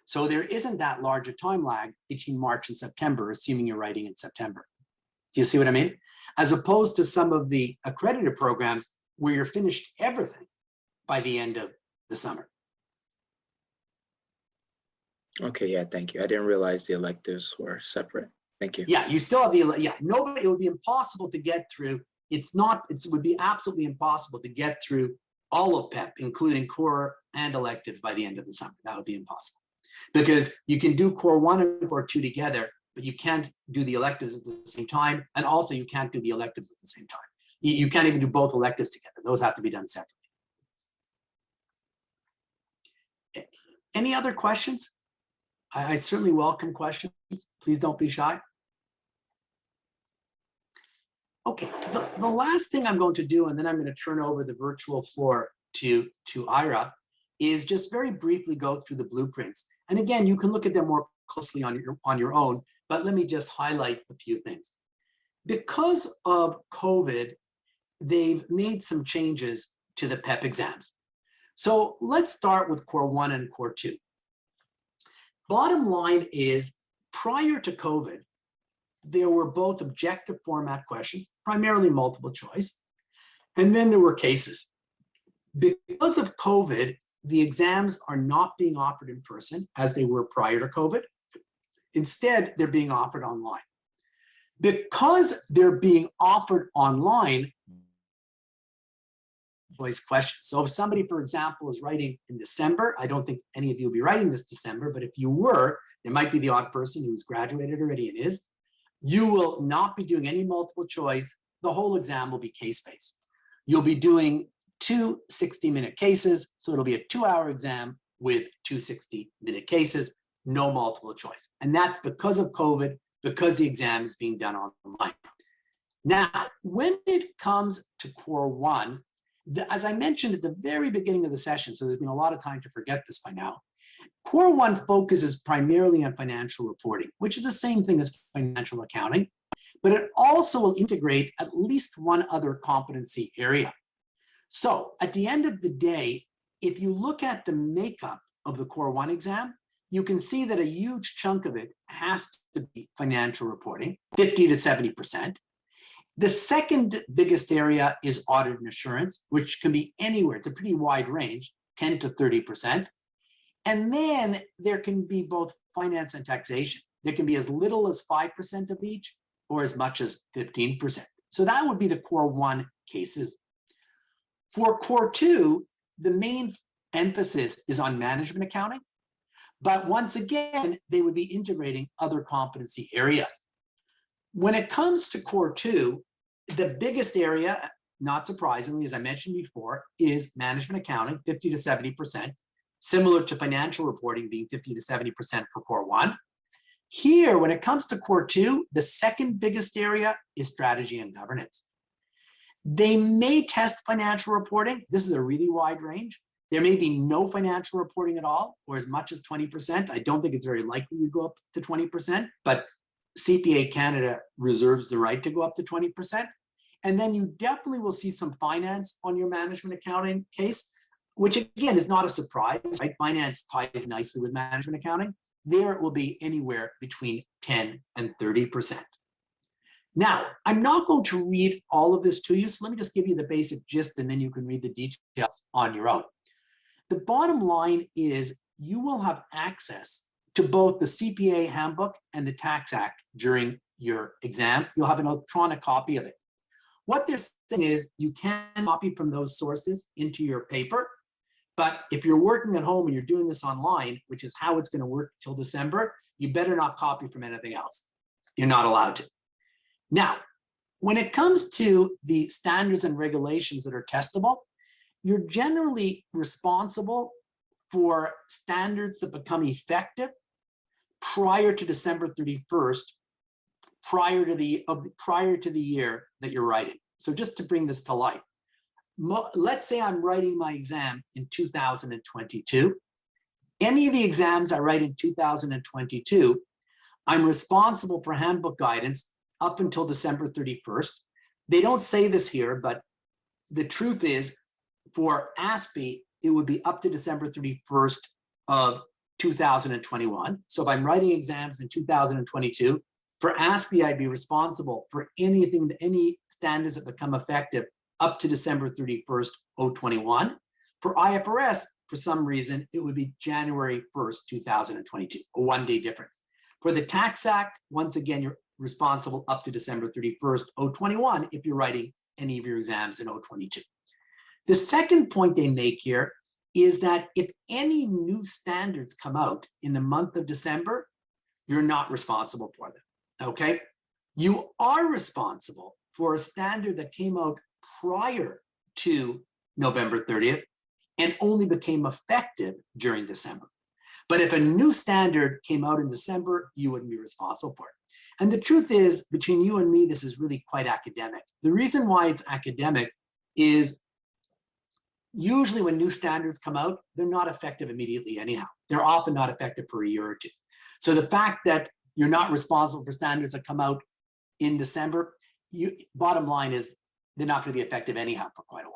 So there isn't that large a time lag between March and September, assuming you're writing in September. Do you see what I mean? As opposed to some of the accredited programs where you're finished everything by the end of the summer. okay, yeah, thank you. I didn't realize the electives were separate. Thank you. Yeah, you still have the, yeah, nobody, it would be impossible to get through. It would be absolutely impossible to get through all of PEP, including core and electives by the end of the summer. That would be impossible. Because you can do Core 1 and Core 2 together, but you can't do the electives at the same time. And also you can't do the electives at the same time. You can't even do both electives together. Those have to be done separately. Any other questions? I certainly welcome questions. Please don't be shy. Okay, the last thing I'm going to do, and then I'm going to turn over the virtual floor to Ira, is just very briefly go through the blueprints. And again, you can look at them more closely on your own, but let me just highlight a few things. Because of COVID, they've made some changes to the PEP exams. So let's start with Core 1 and Core 2. Bottom line is, prior to COVID, there were both objective format questions, primarily multiple choice, and then there were cases. Because of COVID, the exams are not being offered in person as they were prior to COVID. Instead, they're being offered online. Because they're being offered online, voice questions. So if somebody, for example, is writing in December, I don't think any of you will be writing this December, but if you were, there might be the odd person who's graduated already and is, you will not be doing any multiple choice. The whole exam will be case-based. You'll be doing 2 60-minute cases, so it'll be a 2-hour exam with 2 60-minute cases, no multiple choice. And that's because of COVID, because the exam is being done online. Now, when it comes to Core 1, as I mentioned at the very beginning of the session, so there's been a lot of time to forget this by now, Core 1 focuses primarily on financial reporting, which is the same thing as financial accounting, but it also will integrate at least one other competency area. So at the end of the day, if you look at the makeup of the Core 1 exam, you can see that a huge chunk of it has to be financial reporting, 50 to 70%. The second biggest area is audit and assurance, which can be anywhere. It's a pretty wide range, 10 to 30%. And then there can be both finance and taxation. There can be as little as 5% of each or as much as 15%. So that would be the Core 1 cases. For Core 2, the main emphasis is on management accounting. But once again, they would be integrating other competency areas. When it comes to Core 2, the biggest area, not surprisingly, as I mentioned before, is management accounting, 50 to 70%, similar to financial reporting being 50 to 70% for Core 1. Here, when it comes to Core 2, the second biggest area is strategy and governance. They may test financial reporting. This is a really wide range. There may be no financial reporting at all, or as much as 20%. I don't think it's very likely you go up to 20%, but CPA Canada reserves the right to go up to 20%. And then you definitely will see some finance on your management accounting case, which again is not a surprise, right? Finance ties nicely with management accounting. There it will be anywhere between 10 and 30%. Now, I'm not going to read all of this to you, so let me just give you the basic gist and then you can read the details on your own. The bottom line is you will have access to both the CPA handbook and the Tax Act during your exam. You'll have an electronic copy of it. What they're saying is you can copy from those sources into your paper, but if you're working at home and you're doing this online, which is how it's going to work till December, you better not copy from anything else. You're not allowed to. Now, when it comes to the standards and regulations that are testable, you're generally responsible for standards that become effective prior to December 31st, prior to the year that you're writing. So just to bring this to life, let's say I'm writing my exam in 2022. Any of the exams I write in 2022, I'm responsible for handbook guidance up until December 31st. They don't say this here, but the truth is for ASPE, it would be up to December 31st of 2021. So if I'm writing exams in 2022, for ASPE, I'd be responsible for anything, any standards that become effective up to December 31st, 2021. For IFRS, for some reason, it would be January 1st, 2022, a one-day difference. For the Tax Act, once again, you're responsible up to December 31st, 2021, if you're writing any of your exams in 2022. The second point they make here is that if any new standards come out in the month of December, you're not responsible for them, okay? You are responsible for a standard that came out prior to November 30th and only became effective during December. But if a new standard came out in December, you wouldn't be responsible for it. And the truth is, between you and me, this is really quite academic. The reason why it's academic is usually when new standards come out, they're not effective immediately anyhow. They're often not effective for a year or two. So the fact that you're not responsible for standards that come out in December, bottom line is they're not going to be effective anyhow for quite a while.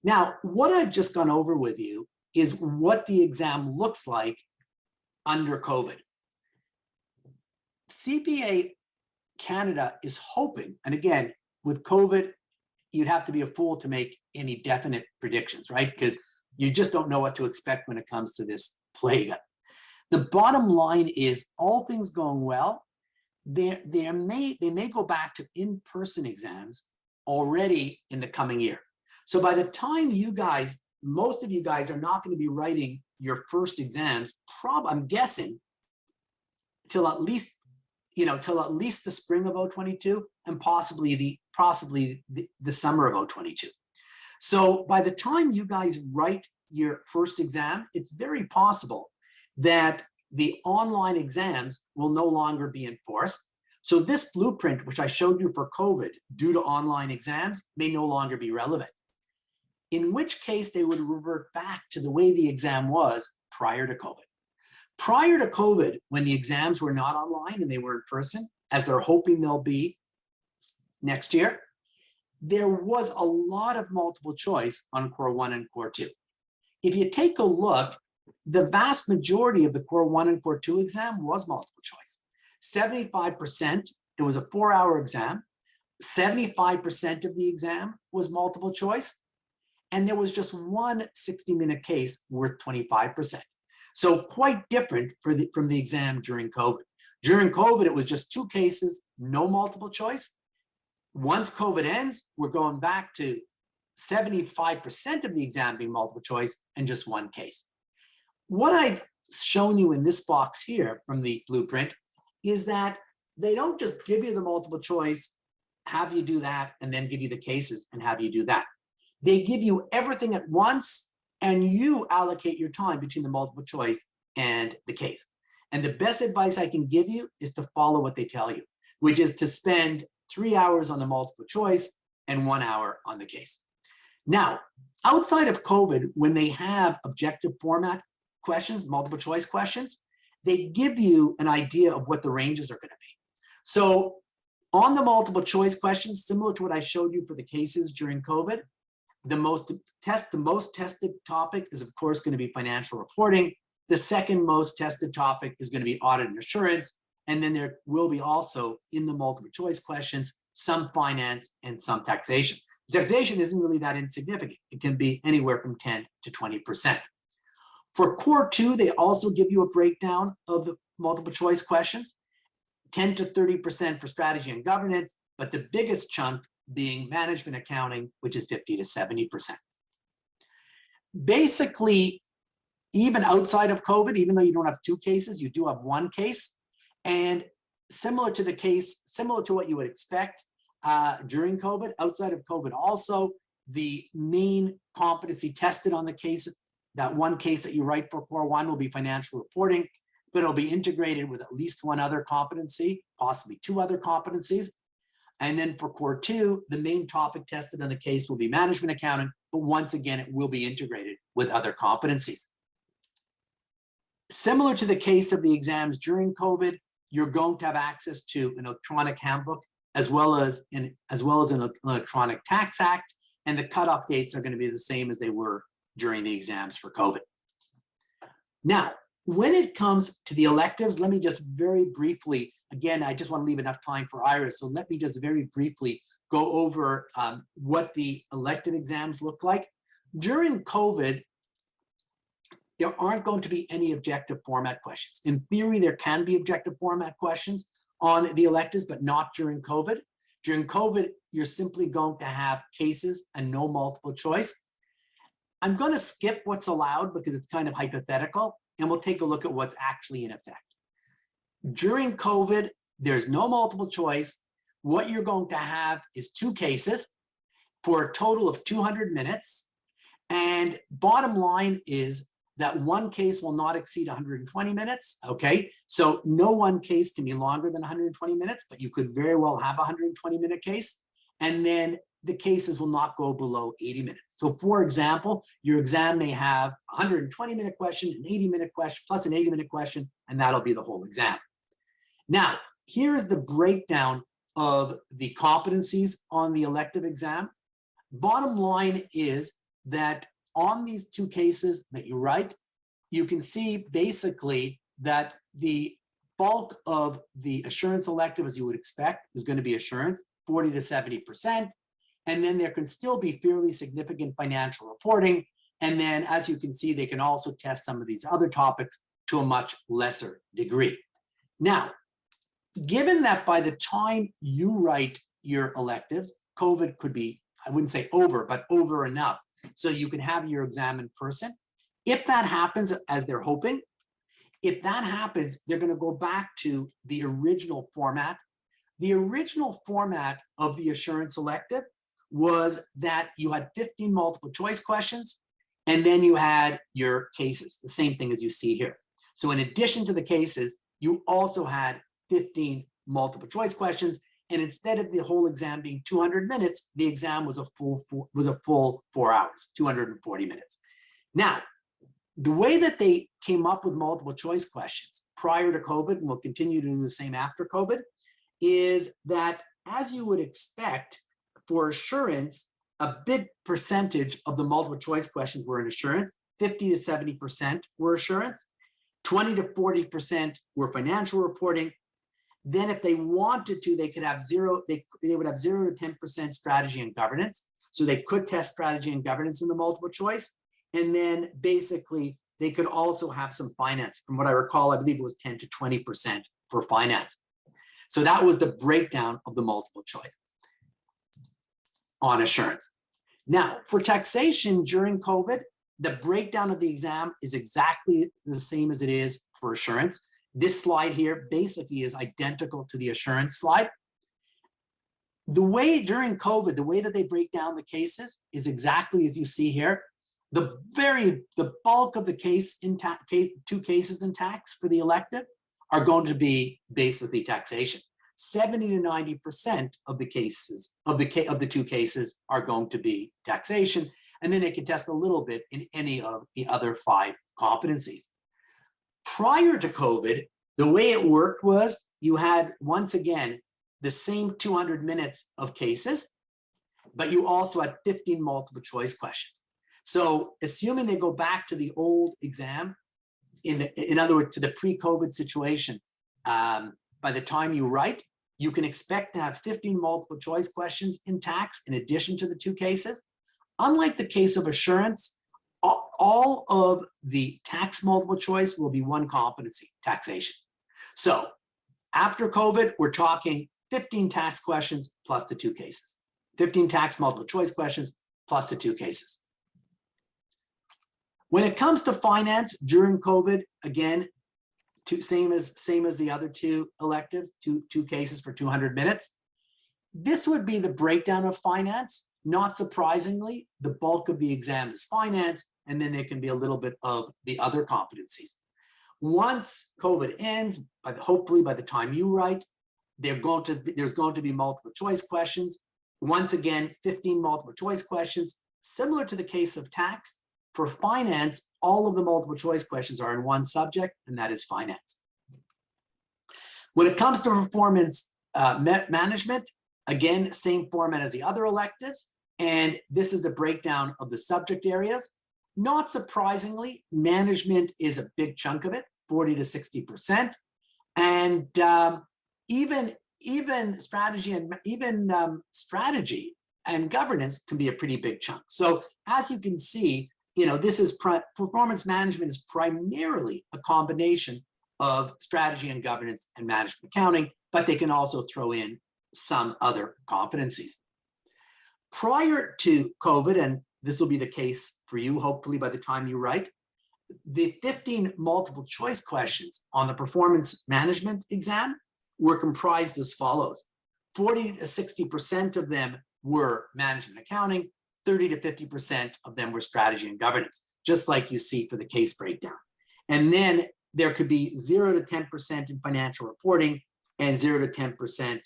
Now, what I've just gone over with you is what the exam looks like under COVID. CPA Canada is hoping, and again, with COVID, you'd have to be a fool to make any definite predictions, right? Because you just don't know what to expect when it comes to this plague. The bottom line is, all things going well, they may go back to in-person exams already in the coming year. So by the time you guys, most of you guys are not going to be writing your first exams, I'm guessing, till at least the spring of 2022 and possibly the summer of 2022. So by the time you guys write your first exam, it's very possible that the online exams will no longer be enforced. So this blueprint, which I showed you for COVID due to online exams, may no longer be relevant. In which case they would revert back to the way the exam was prior to COVID. Prior to COVID, when the exams were not online and they were in person, as they're hoping they'll be next year, there was a lot of multiple choice on Core 1 and Core 2. If you take a look, the vast majority of the Core 1 and Core 2 exam was multiple choice. 75%, it was a 4-hour exam. 75% of the exam was multiple choice. And there was just one 60-minute case worth 25%. So quite different from the exam during COVID. During COVID, it was just 2 cases, no multiple choice. Once COVID ends, we're going back to 75% of the exam being multiple choice and just 1 case. What I've shown you in this box here from the blueprint is that they don't just give you the multiple choice, have you do that, and then give you the cases and have you do that. They give you everything at once and you allocate your time between the multiple choice and the case. And the best advice I can give you is to follow what they tell you, which is to spend 3 hours on the multiple choice and 1 hour on the case. Now, outside of COVID, when they have objective format questions, multiple choice questions, they give you an idea of what the ranges are going to be. So on the multiple choice questions, similar to what I showed you for the cases during COVID, the most tested topic is of course going to be financial reporting. The second most tested topic is going to be audit and assurance. And then there will be also in the multiple choice questions, some finance and some taxation. Taxation isn't really that insignificant. It can be anywhere from 10 to 20%. For core 2, they also give you a breakdown of the multiple choice questions, 10 to 30% for strategy and governance, but the biggest chunk being management accounting, which is 50 to 70%. Basically, even outside of COVID, even though you don't have 2 cases, you do have 1 case. And similar to what you would expect during COVID, outside of COVID also, the main competency tested on the case, that 1 case that you write for core 1 will be financial reporting, but it'll be integrated with at least 1 other competency, possibly 2 other competencies. And then for core 2, the main topic tested on the case will be management accounting, but once again, it will be integrated with other competencies. Similar to the case of the exams during COVID, you're going to have access to an electronic handbook as well as an electronic tax act, and the cutoff dates are going to be the same as they were during the exams for COVID. Now, when it comes to the electives, let me just very briefly, again, I just want to leave enough time for Iris, so let me just very briefly go over what the elective exams look like. During COVID, there aren't going to be any objective format questions. In theory, there can be objective format questions on the electives, but not during COVID. During COVID, you're simply going to have cases and no multiple choice. I'm going to skip what's allowed because it's kind of hypothetical, and we'll take a look at what's actually in effect. During COVID, there's no multiple choice. What you're going to have is 2 cases for a total of 200 minutes. And bottom line is that 1 case will not exceed 120 minutes, okay? So no 1 case can be longer than 120 minutes, but you could very well have a 120-minute case. And then the cases will not go below 80 minutes. So for example, your exam may have a 120-minute question, an 80-minute question, plus an 80-minute question, and that'll be the whole exam. Now, here's the breakdown of the competencies on the elective exam. Bottom line is that on these 2 cases that you write, you can see basically that the bulk of the assurance elective, as you would expect, is going to be assurance, 40 to 70%. And then there can still be fairly significant financial reporting. And then, as you can see, they can also test some of these other topics to a much lesser degree. Now, given that by the time you write your electives, COVID could be, I wouldn't say over, but over enough, so you can have your exam in person. If that happens, as they're hoping, if that happens, they're going to go back to the original format. The original format of the assurance elective was that you had 15 multiple choice questions, and then you had your cases, the same thing as you see here. So in addition to the cases, you also had 15 multiple choice questions. And instead of the whole exam being 200 minutes, the exam was a full 4 hours, 240 minutes. Now, the way that they came up with multiple choice questions prior to COVID, and will continue to do the same after COVID, is that, as you would expect, for assurance, a big percentage of the multiple choice questions were in assurance, 50 to 70% were assurance, 20 to 40% were financial reporting. Then if they wanted to, they could have they would have 0 to 10% strategy and governance. So they could test strategy and governance in the multiple choice. And then basically they could also have some finance. From what I recall, I believe it was 10 to 20% for finance. So that was the breakdown of the multiple choice on assurance. Now, for taxation during COVID, the breakdown of the exam is exactly the same as it is for assurance. This slide here basically is identical to the assurance slide. The way during COVID, the way that they break down the cases is exactly as you see here. The bulk of the two cases in tax for the elective are going to be basically taxation. 70 to 90% of the cases of the 2 cases are going to be taxation, and then they can test a little bit in any of the other 5 competencies. Prior to COVID, the way it worked was you had, once again, the same 200 minutes of cases, but you also had 15 multiple choice questions. So assuming they go back to the old exam, in other words, to the pre-COVID situation, by the time you write, you can expect to have 15 multiple choice questions in tax in addition to the 2 cases. Unlike the case of assurance, all of the tax multiple choice will be 1 competency, taxation. So after COVID, we're talking 15 tax questions plus the 2 cases, 15 tax multiple choice questions plus the 2 cases. When it comes to finance during COVID, again, same as the other 2 electives, two cases for 200 minutes. This would be the breakdown of finance. Not surprisingly, the bulk of the exam is finance, and then there can be a little bit of the other competencies. Once COVID ends, hopefully by the time you write, there's going to be multiple choice questions. Once again, 15 multiple choice questions, similar to the case of tax. For finance, all of the multiple choice questions are in 1 subject, and that is finance. When it comes to performance management, again, same format as the other electives, and this is the breakdown of the subject areas. Not surprisingly, management is a big chunk of it, 40 to 60%, and even strategy and governance can be a pretty big chunk. So as you can see, this is performance management is primarily a combination of strategy and governance and management accounting, but they can also throw in some other competencies. Prior to COVID, and this will be the case for you, hopefully by the time you write, the 15 multiple choice questions on the performance management exam were comprised as follows. 40 to 60% of them were management accounting, 30 to 50% of them were strategy and governance, just like you see for the case breakdown. And then there could be 0 to 10% in financial reporting and 0 to 10%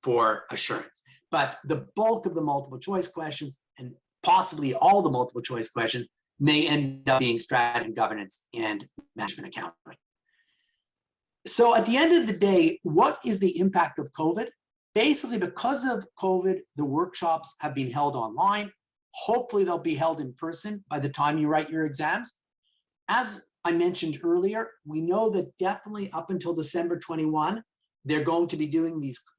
for assurance. But the bulk of the multiple choice questions, and possibly all the multiple choice questions, may end up being strategy and governance and management accounting. So at the end of the day, what is the impact of COVID? Basically, because of COVID, the workshops have been held online. Hopefully they'll be held in person by the time you write your exams. As I mentioned earlier, we know that definitely up until December 21, they're going to be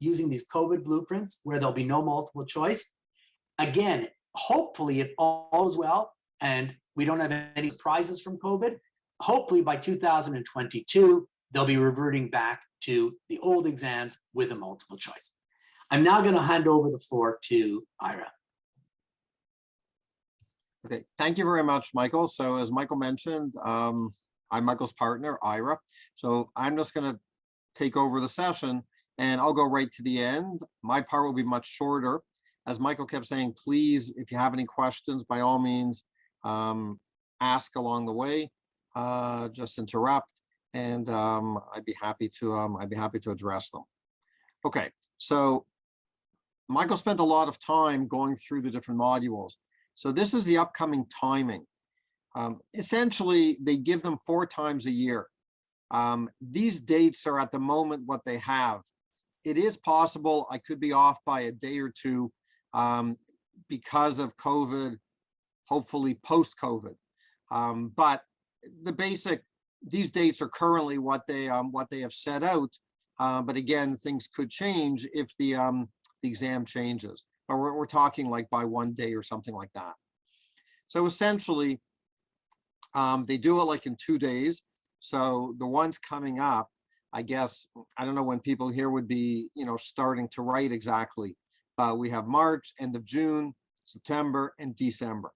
using these COVID blueprints where there'll be no multiple choice. Again, hopefully if all is well and we don't have any surprises from COVID, hopefully by 2022, they'll be reverting back to the old exams with a multiple choice. I'm now going to hand over the floor to Ira. Okay, thank you very much, Michael. So as Michael mentioned, I'm Michael's partner, Ira. So I'm just going to take over the session and I'll go right to the end. My part will be much shorter. As Michael kept saying, please, if you have any questions, by all means, ask along the way, just interrupt, and I'd be happy to address them. Okay, so Michael spent a lot of time going through the different modules. So this is the upcoming timing. Essentially, they give them 4 times a year. These dates are at the moment what they have. It is possible I could be off by a day or 2 because of COVID, hopefully post-COVID. But these dates are currently what they have set out. But again, things could change if the exam changes. But we're talking like by 1 day or something like that. So essentially, they do it like in 2 days. So the ones coming up, I guess, I don't know when people here would be, starting to write exactly. We have March, end of June, September, and December.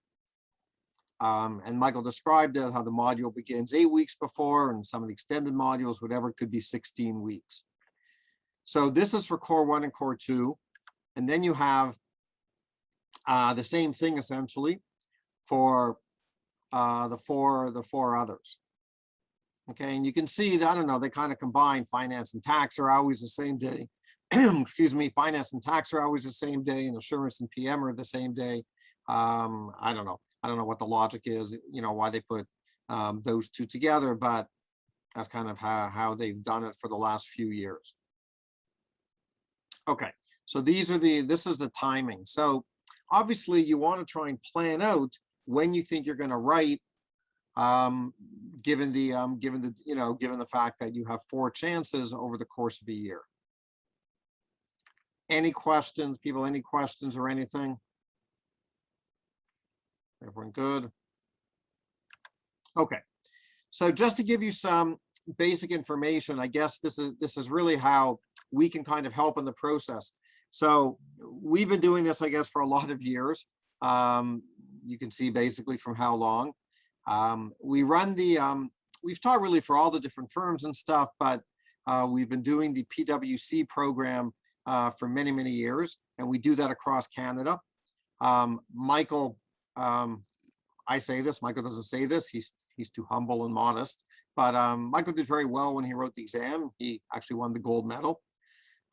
And Michael described it, how the module begins 8 weeks before, and some of the extended modules, whatever, could be 16 weeks. So this is for Core 1 and Core 2. And then you have the same thing essentially for the four others. Okay, and you can see that, I don't know, they kind of combine. Finance and tax are always the same day. Excuse me, finance and tax are always the same day, and assurance and PM are the same day. I don't know what the logic is, why they put those 2 together, but That's kind of how they've done it for the last few years. Okay, so this is the timing. So obviously you want to try and plan out when you think you're going to write, given the fact that you have 4 chances over the course of a year. Any questions, people? Any questions or anything? Everyone good? Okay, so just to give you some basic information, I guess this is really how we can kind of help in the process. So we've been doing this, I guess, for a lot of years. You can see basically from how long. We've taught really for all the different firms and stuff, but we've been doing the PwC program for many, many years, and we do that across Canada. Michael, I say this, Michael doesn't say this, he's too humble and modest, but Michael did very well when he wrote the exam. He actually won the gold medal.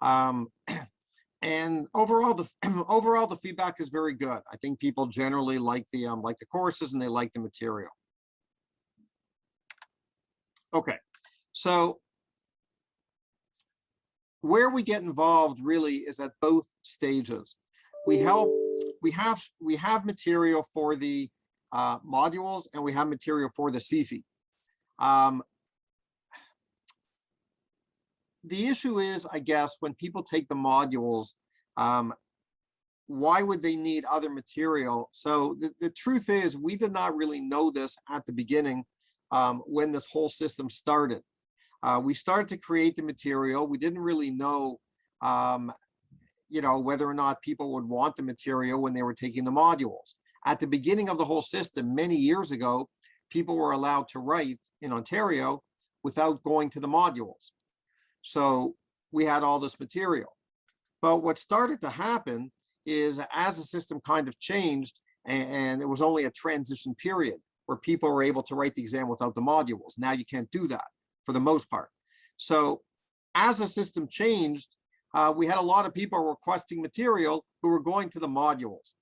And overall, the feedback is very good. I think people generally like the courses and they like the material. Okay, so where we get involved really is at both stages. We have material for the modules, and we have material for the CFE. The issue is, I guess, when people take the modules, why would they need other material? So the truth is, we did not really know this at the beginning when this whole system started. We started to create the material. We didn't really know, whether or not people would want the material when they were taking the modules. At the beginning of the whole system, many years ago, people were allowed to write in Ontario without going to the modules. So we had all this material. But what started to happen is, as the system kind of changed, and it was only a transition period where people were able to write the exam without the modules. Now you can't do that for the most part. So as the system changed, we had a lot of people requesting material who were going to the modules.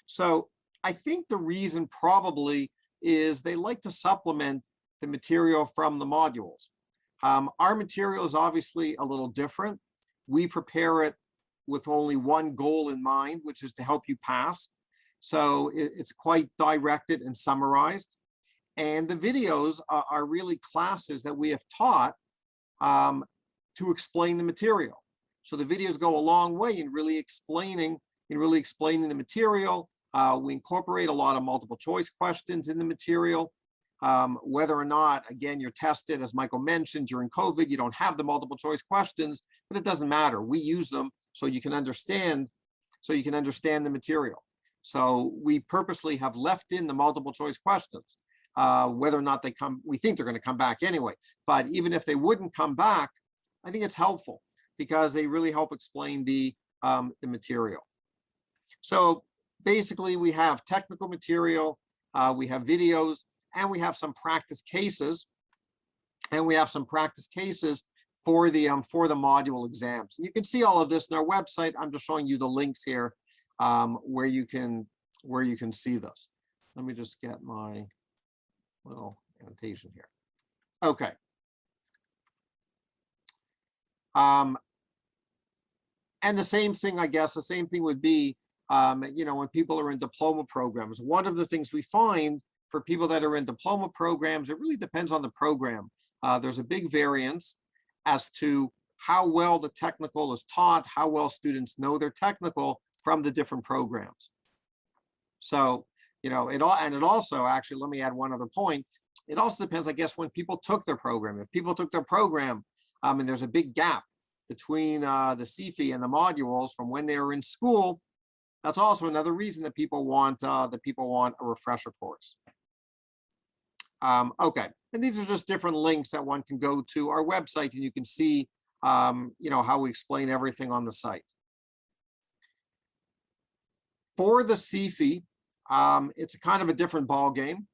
So I think the reason probably is they like to supplement the material from the modules. Our material is obviously a little different. We prepare it with only one goal in mind, which is to help you pass. So it's quite directed and summarized. And the videos are really classes that we have taught to explain the material. So the videos go a long way in really explaining the material. We incorporate a lot of multiple choice questions in the material. Whether or not, again, you're tested, as Michael mentioned, during COVID, you don't have the multiple choice questions, but it doesn't matter. We use them so you can understand the material. So we purposely have left in the multiple choice questions. Whether or not we think they're going to come back anyway. But even if they wouldn't come back, I think it's helpful because they really help explain the material. So basically, we have technical material, we have videos, and we have some practice cases, for the module exams. And you can see all of this on our website. I'm just showing you the links here where you can see this. Let me just get my little annotation here. Okay. And the same thing, I guess, the same thing would be, when people are in diploma programs. One of the things we find for people that are in diploma programs, it really depends on the program. There's a big variance as to how well the technical is taught, how well students know their technical from the different programs. So, it also, actually, let me add one other point. It also depends, I guess, when people took their program. If people took their program and there's a big gap between the CFE and the modules from when they were in school, that's also another reason that people want a refresher course. Okay, and these are just different links that one can go to our website, and you can see, how we explain everything on the site. For the CFE, it's a kind of a different ball game.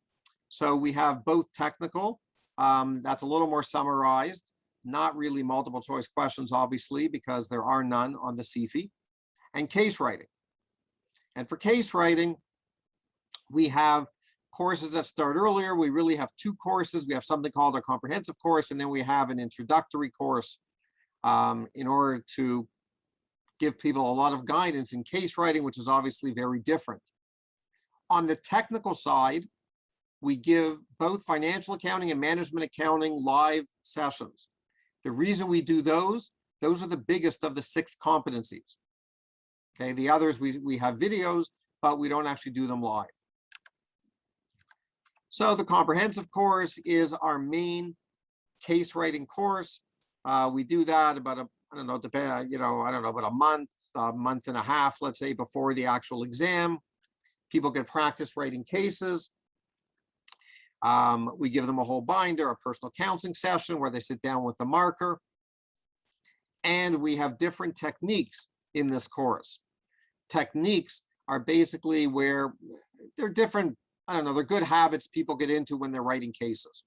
So we have both technical, that's a little more summarized, not really multiple choice questions, obviously, because there are none on the CFE, and case writing. And for case writing, we have Courses that start earlier, we really have two courses. We have something called a comprehensive course, and then we have an introductory course in order to give people a lot of guidance in case writing, which is obviously very different. On the technical side, we give both financial accounting and management accounting live sessions. The reason we do those are the biggest of the 6 competencies. Okay, the others, we have videos, but we don't actually do them live. So the comprehensive course is our main case writing course. We do that about about a month and a half, let's say, before the actual exam. People can practice writing cases. We give them a whole binder, a personal counseling session where they sit down with the marker. And we have different techniques in this course. Techniques are basically where they're different, they're good habits people get into when they're writing cases.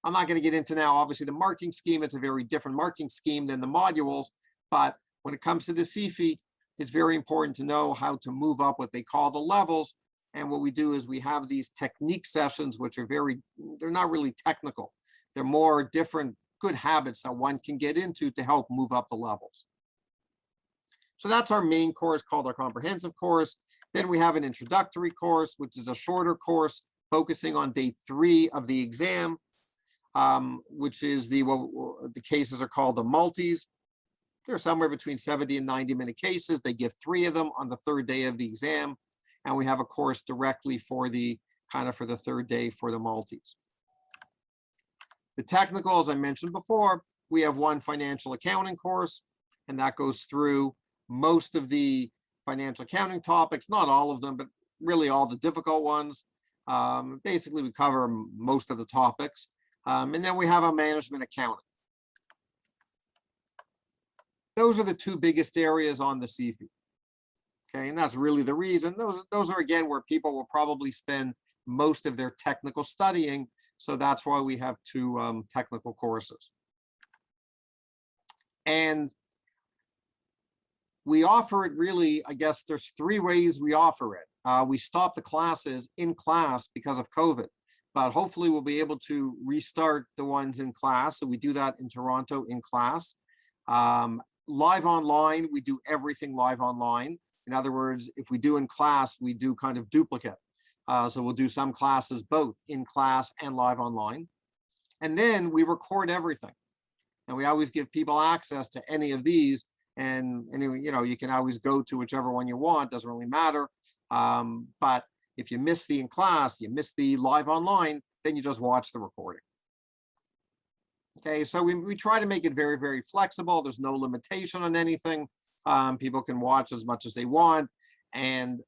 I'm not going to get into now, obviously, the marking scheme. It's a very different marking scheme than the modules. But when it comes to the CFE, it's very important to know how to move up what they call the levels. And what we do is we have these technique sessions, which are they're not really technical. They're more different good habits that one can get into to help move up the levels. So that's our main course called our comprehensive course. Then we have an introductory course, which is a shorter course focusing on day 3 of the exam, which is the cases are called the multis. They're somewhere between 70 and 90-minute cases. They give 3 of them on the 3rd day of the exam. And we have a course directly for the 3rd day for the multis. The technical, as I mentioned before, we have one financial accounting course, and that goes through most of the financial accounting topics, not all of them, but really all the difficult ones. Basically, we cover most of the topics. And then we have a management accounting. Those are the 2 biggest areas on the CFE. Okay, and that's really the reason. Those are, again, where people will probably spend most of their technical studying. So that's why we have 2 technical courses. And we offer it really, I guess there's 3 ways we offer it. We stopped the classes in class because of COVID, but hopefully we'll be able to restart the ones in class. So we do that in Toronto in class. Live online, we do everything live online. In other words, if we do in class, we do kind of duplicate. So we'll do some classes both in class and live online. And then we record everything. And we always give people access to any of these. And you can always go to whichever one you want, doesn't really matter. But if you miss the in class, you miss the live online, then you just watch the recording. Okay, so we try to make it very, very flexible. There's no limitation on anything. People can watch as much as they want, and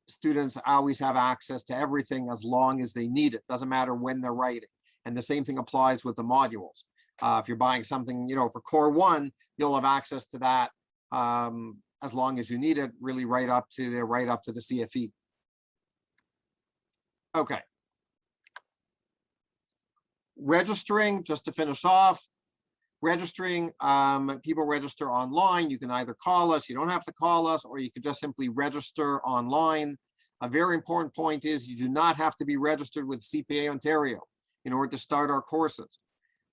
students always have access to everything as long as they need it. Doesn't matter when they're writing. And the same thing applies with the modules. If you're buying something, for Core 1, you'll have access to that as long as you need it, really right up to the CFE. Okay. Registering, just to finish off, registering, people register online. You can either call us, you don't have to call us, or you can just simply register online. A very important point is you do not have to be registered with CPA Ontario in order to start our courses.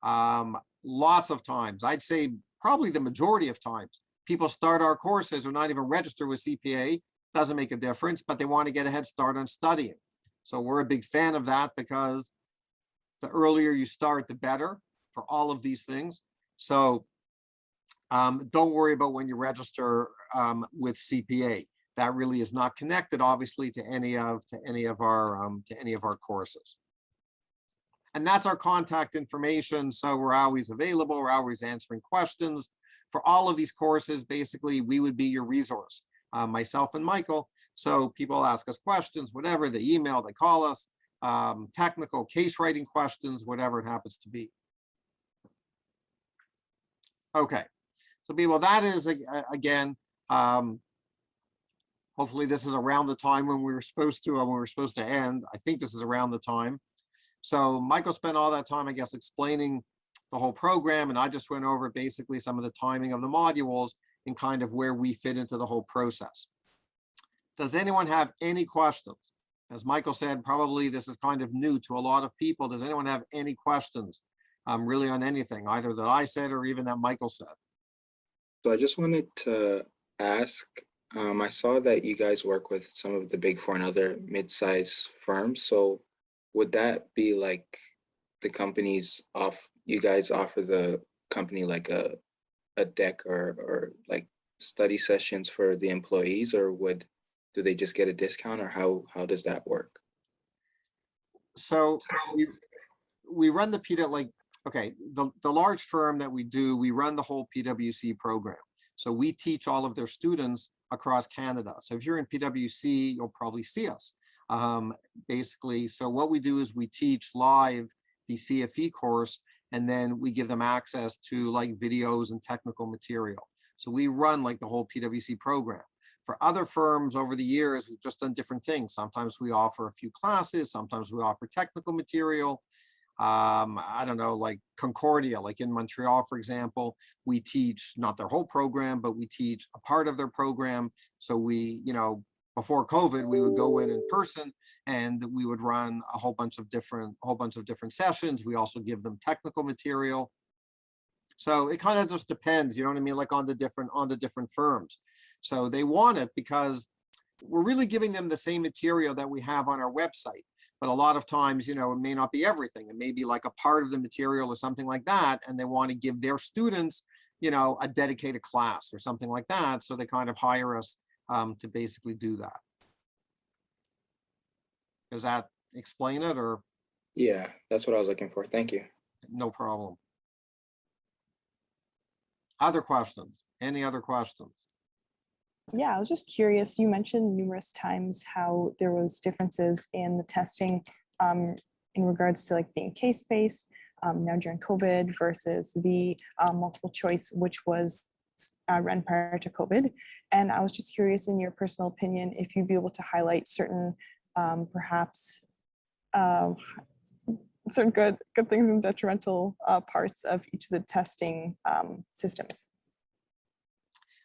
Lots of times, I'd say probably the majority of times, people start our courses or not even register with CPA. Doesn't make a difference, but they want to get a head start on studying. So we're a big fan of that because the earlier you start, the better for all of these things. So don't worry about when you register with CPA. That really is not connected, obviously, to any of our courses. And that's our contact information. So we're always available. We're always answering questions. For all of these courses, basically, we would be your resource, myself and Michael. So people ask us questions, whatever, they email, they call us, technical case writing questions, whatever it happens to be. Okay, so people, that is, again, hopefully this is around the time when we were supposed to end. I think this is around the time. So Michael spent all that time, I guess, explaining the whole program, and I just went over basically some of the timing of the modules and kind of where we fit into the whole process. Does anyone have any questions? As Michael said, probably this is kind of new to a lot of people. Does anyone have any questions really on anything, either that I said or even that Michael said? So I just wanted to ask, I saw that you guys work with some of the big four and other mid-sized firms. So would that be like the companies you guys offer the company like a deck or like study sessions for the employees, or do they just get a discount, or how does that work? So we run the PW, okay, the large firm that we do, we run the whole PwC program. So we teach all of their students across Canada. So if you're in PwC, you'll probably see us. Basically, so what we do is we teach live the CFE course, and then we give them access to like videos and technical material. So we run like the whole PwC program. For other firms over the years, we've just done different things. Sometimes we offer a few classes, sometimes we offer technical material. I don't know, like Concordia, like in Montreal, for example, we teach not their whole program, but we teach a part of their program. So we, before COVID, we would go in person and we would run a whole bunch of different sessions. We also give them technical material. So it kind of just depends, you know what I mean? Like on the different firms. So they want it because we're really giving them the same material that we have on our website. But a lot of times, it may not be everything. It may be like a part of the material or something like that. And they want to give their students, a dedicated class or something like that. So they kind of hire us to basically do that. Does that explain it, or? Yeah, that's what I was looking for. Thank you. No problem. Other questions? Any other questions? Yeah, I was just curious. You mentioned numerous times how there was differences in the testing in regards to like being case-based now during COVID versus the multiple choice, which was run prior to COVID. And I was just curious, in your personal opinion, if you'd be able to highlight certain perhaps certain good things and detrimental parts of each of the testing systems.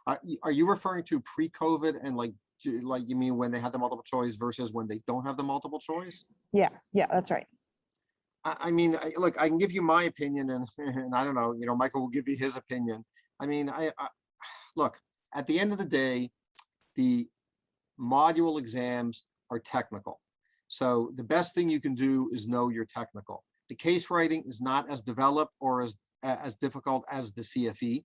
Are you referring to pre-COVID and like you mean when they had the multiple choice versus when they don't have the multiple choice? Yeah, that's right. I mean, look, I can give you my opinion, and I don't know, Michael will give you his opinion. I mean, look, at the end of the day, the module exams are technical. So the best thing you can do is know your technical. The case writing is not as developed or as difficult as the CFE.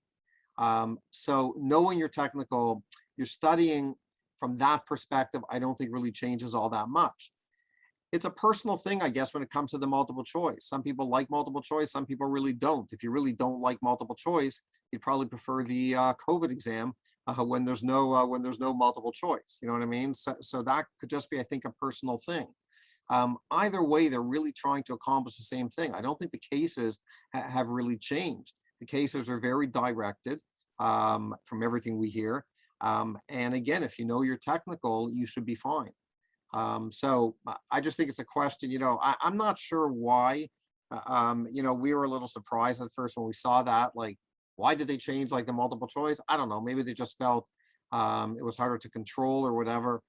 So knowing your technical, you're studying from that perspective, I don't think really changes all that much. It's a personal thing, I guess, when it comes to the multiple choice. Some people like multiple choice, some people really don't. If you really don't like multiple choice, you'd probably prefer the COVID exam when there's no multiple choice. You know what I mean? So that could just be, I think, a personal thing. Either way, they're really trying to accomplish the same thing. I don't think the cases have really changed. The cases are very directed from everything we hear. And again, if you know your technical, you should be fine. So I just think it's a question, I'm not sure why, we were a little surprised at first when we saw that, like, why did they change like the multiple choice? I don't know. Maybe they just felt it was harder to control or whatever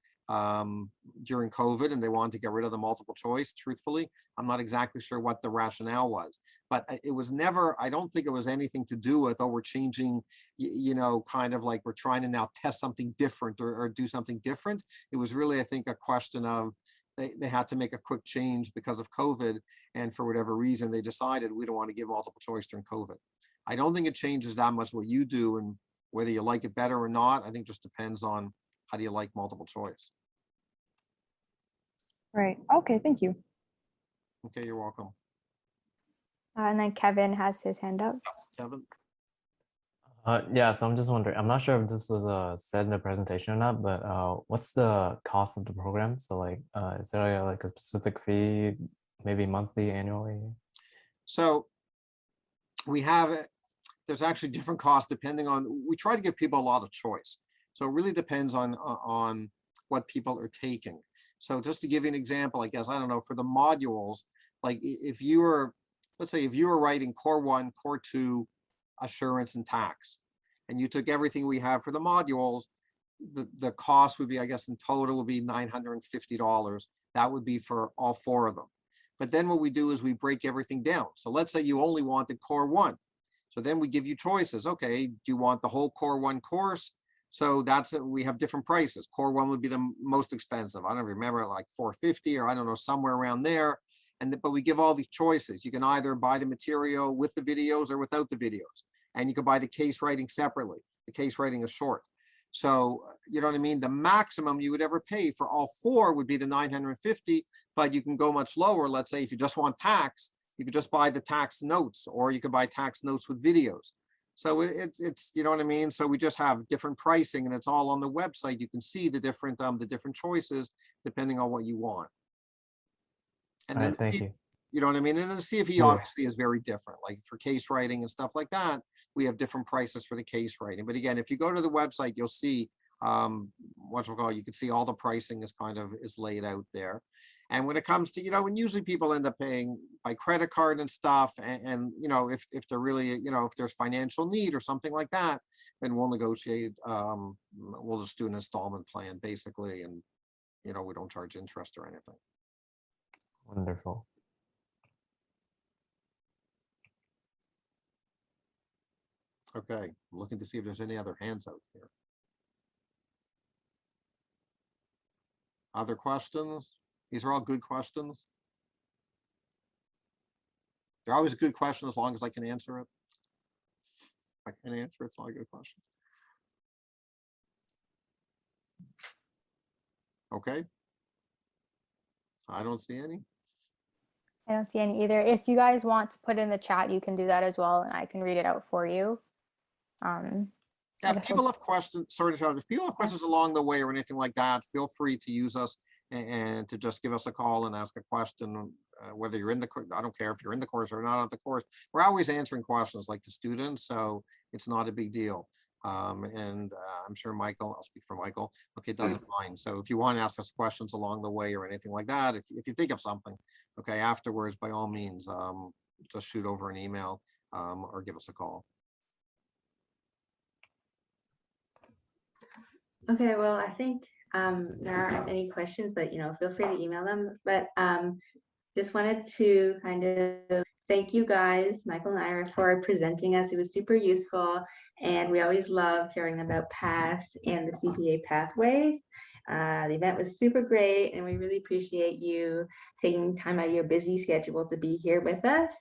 during COVID, and they wanted to get rid of the multiple choice. Truthfully, I'm not exactly sure what the rationale was, but it was never, I don't think it was anything to do with, oh, we're changing, kind of like we're trying to now test something different or do something different. It was really, I think, a question of they had to make a quick change because of COVID. And for whatever reason, they decided we don't want to give multiple choice during COVID. I don't think it changes that much what you do, and whether you like it better or not, I think just depends on how do you like multiple choice. Right. Okay, thank you. Okay, you're welcome. And then Kevin has his hand up. Kevin? Yeah, so I'm just wondering, I'm not sure if this was said in the presentation or not, but what's the cost of the program? So like, is there like a specific fee, maybe monthly, annually? So we have, there's actually different costs depending on, we try to give people a lot of choice. So it really depends on what people are taking. So just to give you an example, I guess, I don't know, for the modules, like if you were, let's say if you were writing Core 1, Core 2, assurance and tax, and you took everything we have for the modules, the cost would be, I guess in total would be $950. That would be for all 4 of them. But then what we do is we break everything down. So let's say you only wanted core 1. So then we give you choices. Okay, do you want the whole core 1 course? So that's it. We have different prices. Core 1 would be the most expensive. I don't remember, like $450 or I don't know, somewhere around there. But we give all these choices. You can either buy the material with the videos or without the videos. And you can buy the case writing separately. The case writing is short. So, you know what I mean? The maximum you would ever pay for all 4 would be the $950, but you can go much lower. Let's say if you just want tax, you could just buy the tax notes, or you could buy tax notes with videos. So it's you know what I mean? So we just have different pricing, and it's all on the website. You can see the different choices depending on what you want. And All then right, thank you. you know what I mean? And then the CFE Yeah. obviously is very different. Like for case writing and stuff like that, we have different prices for the case writing. But again, if you go to the website, you'll see you can see all the pricing is laid out there. And when it comes to, when usually people end up paying by credit card and stuff, and if they're really, if there's financial need or something like that, then we'll negotiate, we'll just do an installment plan basically, and we don't charge interest or anything. Wonderful. Okay, I'm looking to see if there's any other hands out here. Other questions? These are all good questions. They're always a good question as long as I can answer it. If I can answer it, it's not a good question. Okay. I don't see any. I don't see any either. If you guys want to put in the chat, you can do that as well, and I can read it out for you. Yeah, if people have questions, sorry to interrupt, if people have questions along the way or anything like that, feel free to use us and to just give us a call and ask a question, whether you're in the course. I don't care if you're in the course or not on the course. We're always answering questions like the students, so it's not a big deal. And I'm sure Michael, I'll speak for Michael, okay, doesn't mind. So if you want to ask us questions along the way or anything like that, if you think of something, okay, afterwards, by all means, just shoot over an email or give us a call. Okay, well, I think there aren't any questions, but feel free to email them. But just wanted to kind of thank you guys, Michael and Ira, for presenting us. It was super useful, and we always love hearing about paths and the CPA pathways. The event was super great, and we really appreciate you taking time out of your busy schedule to be here with us.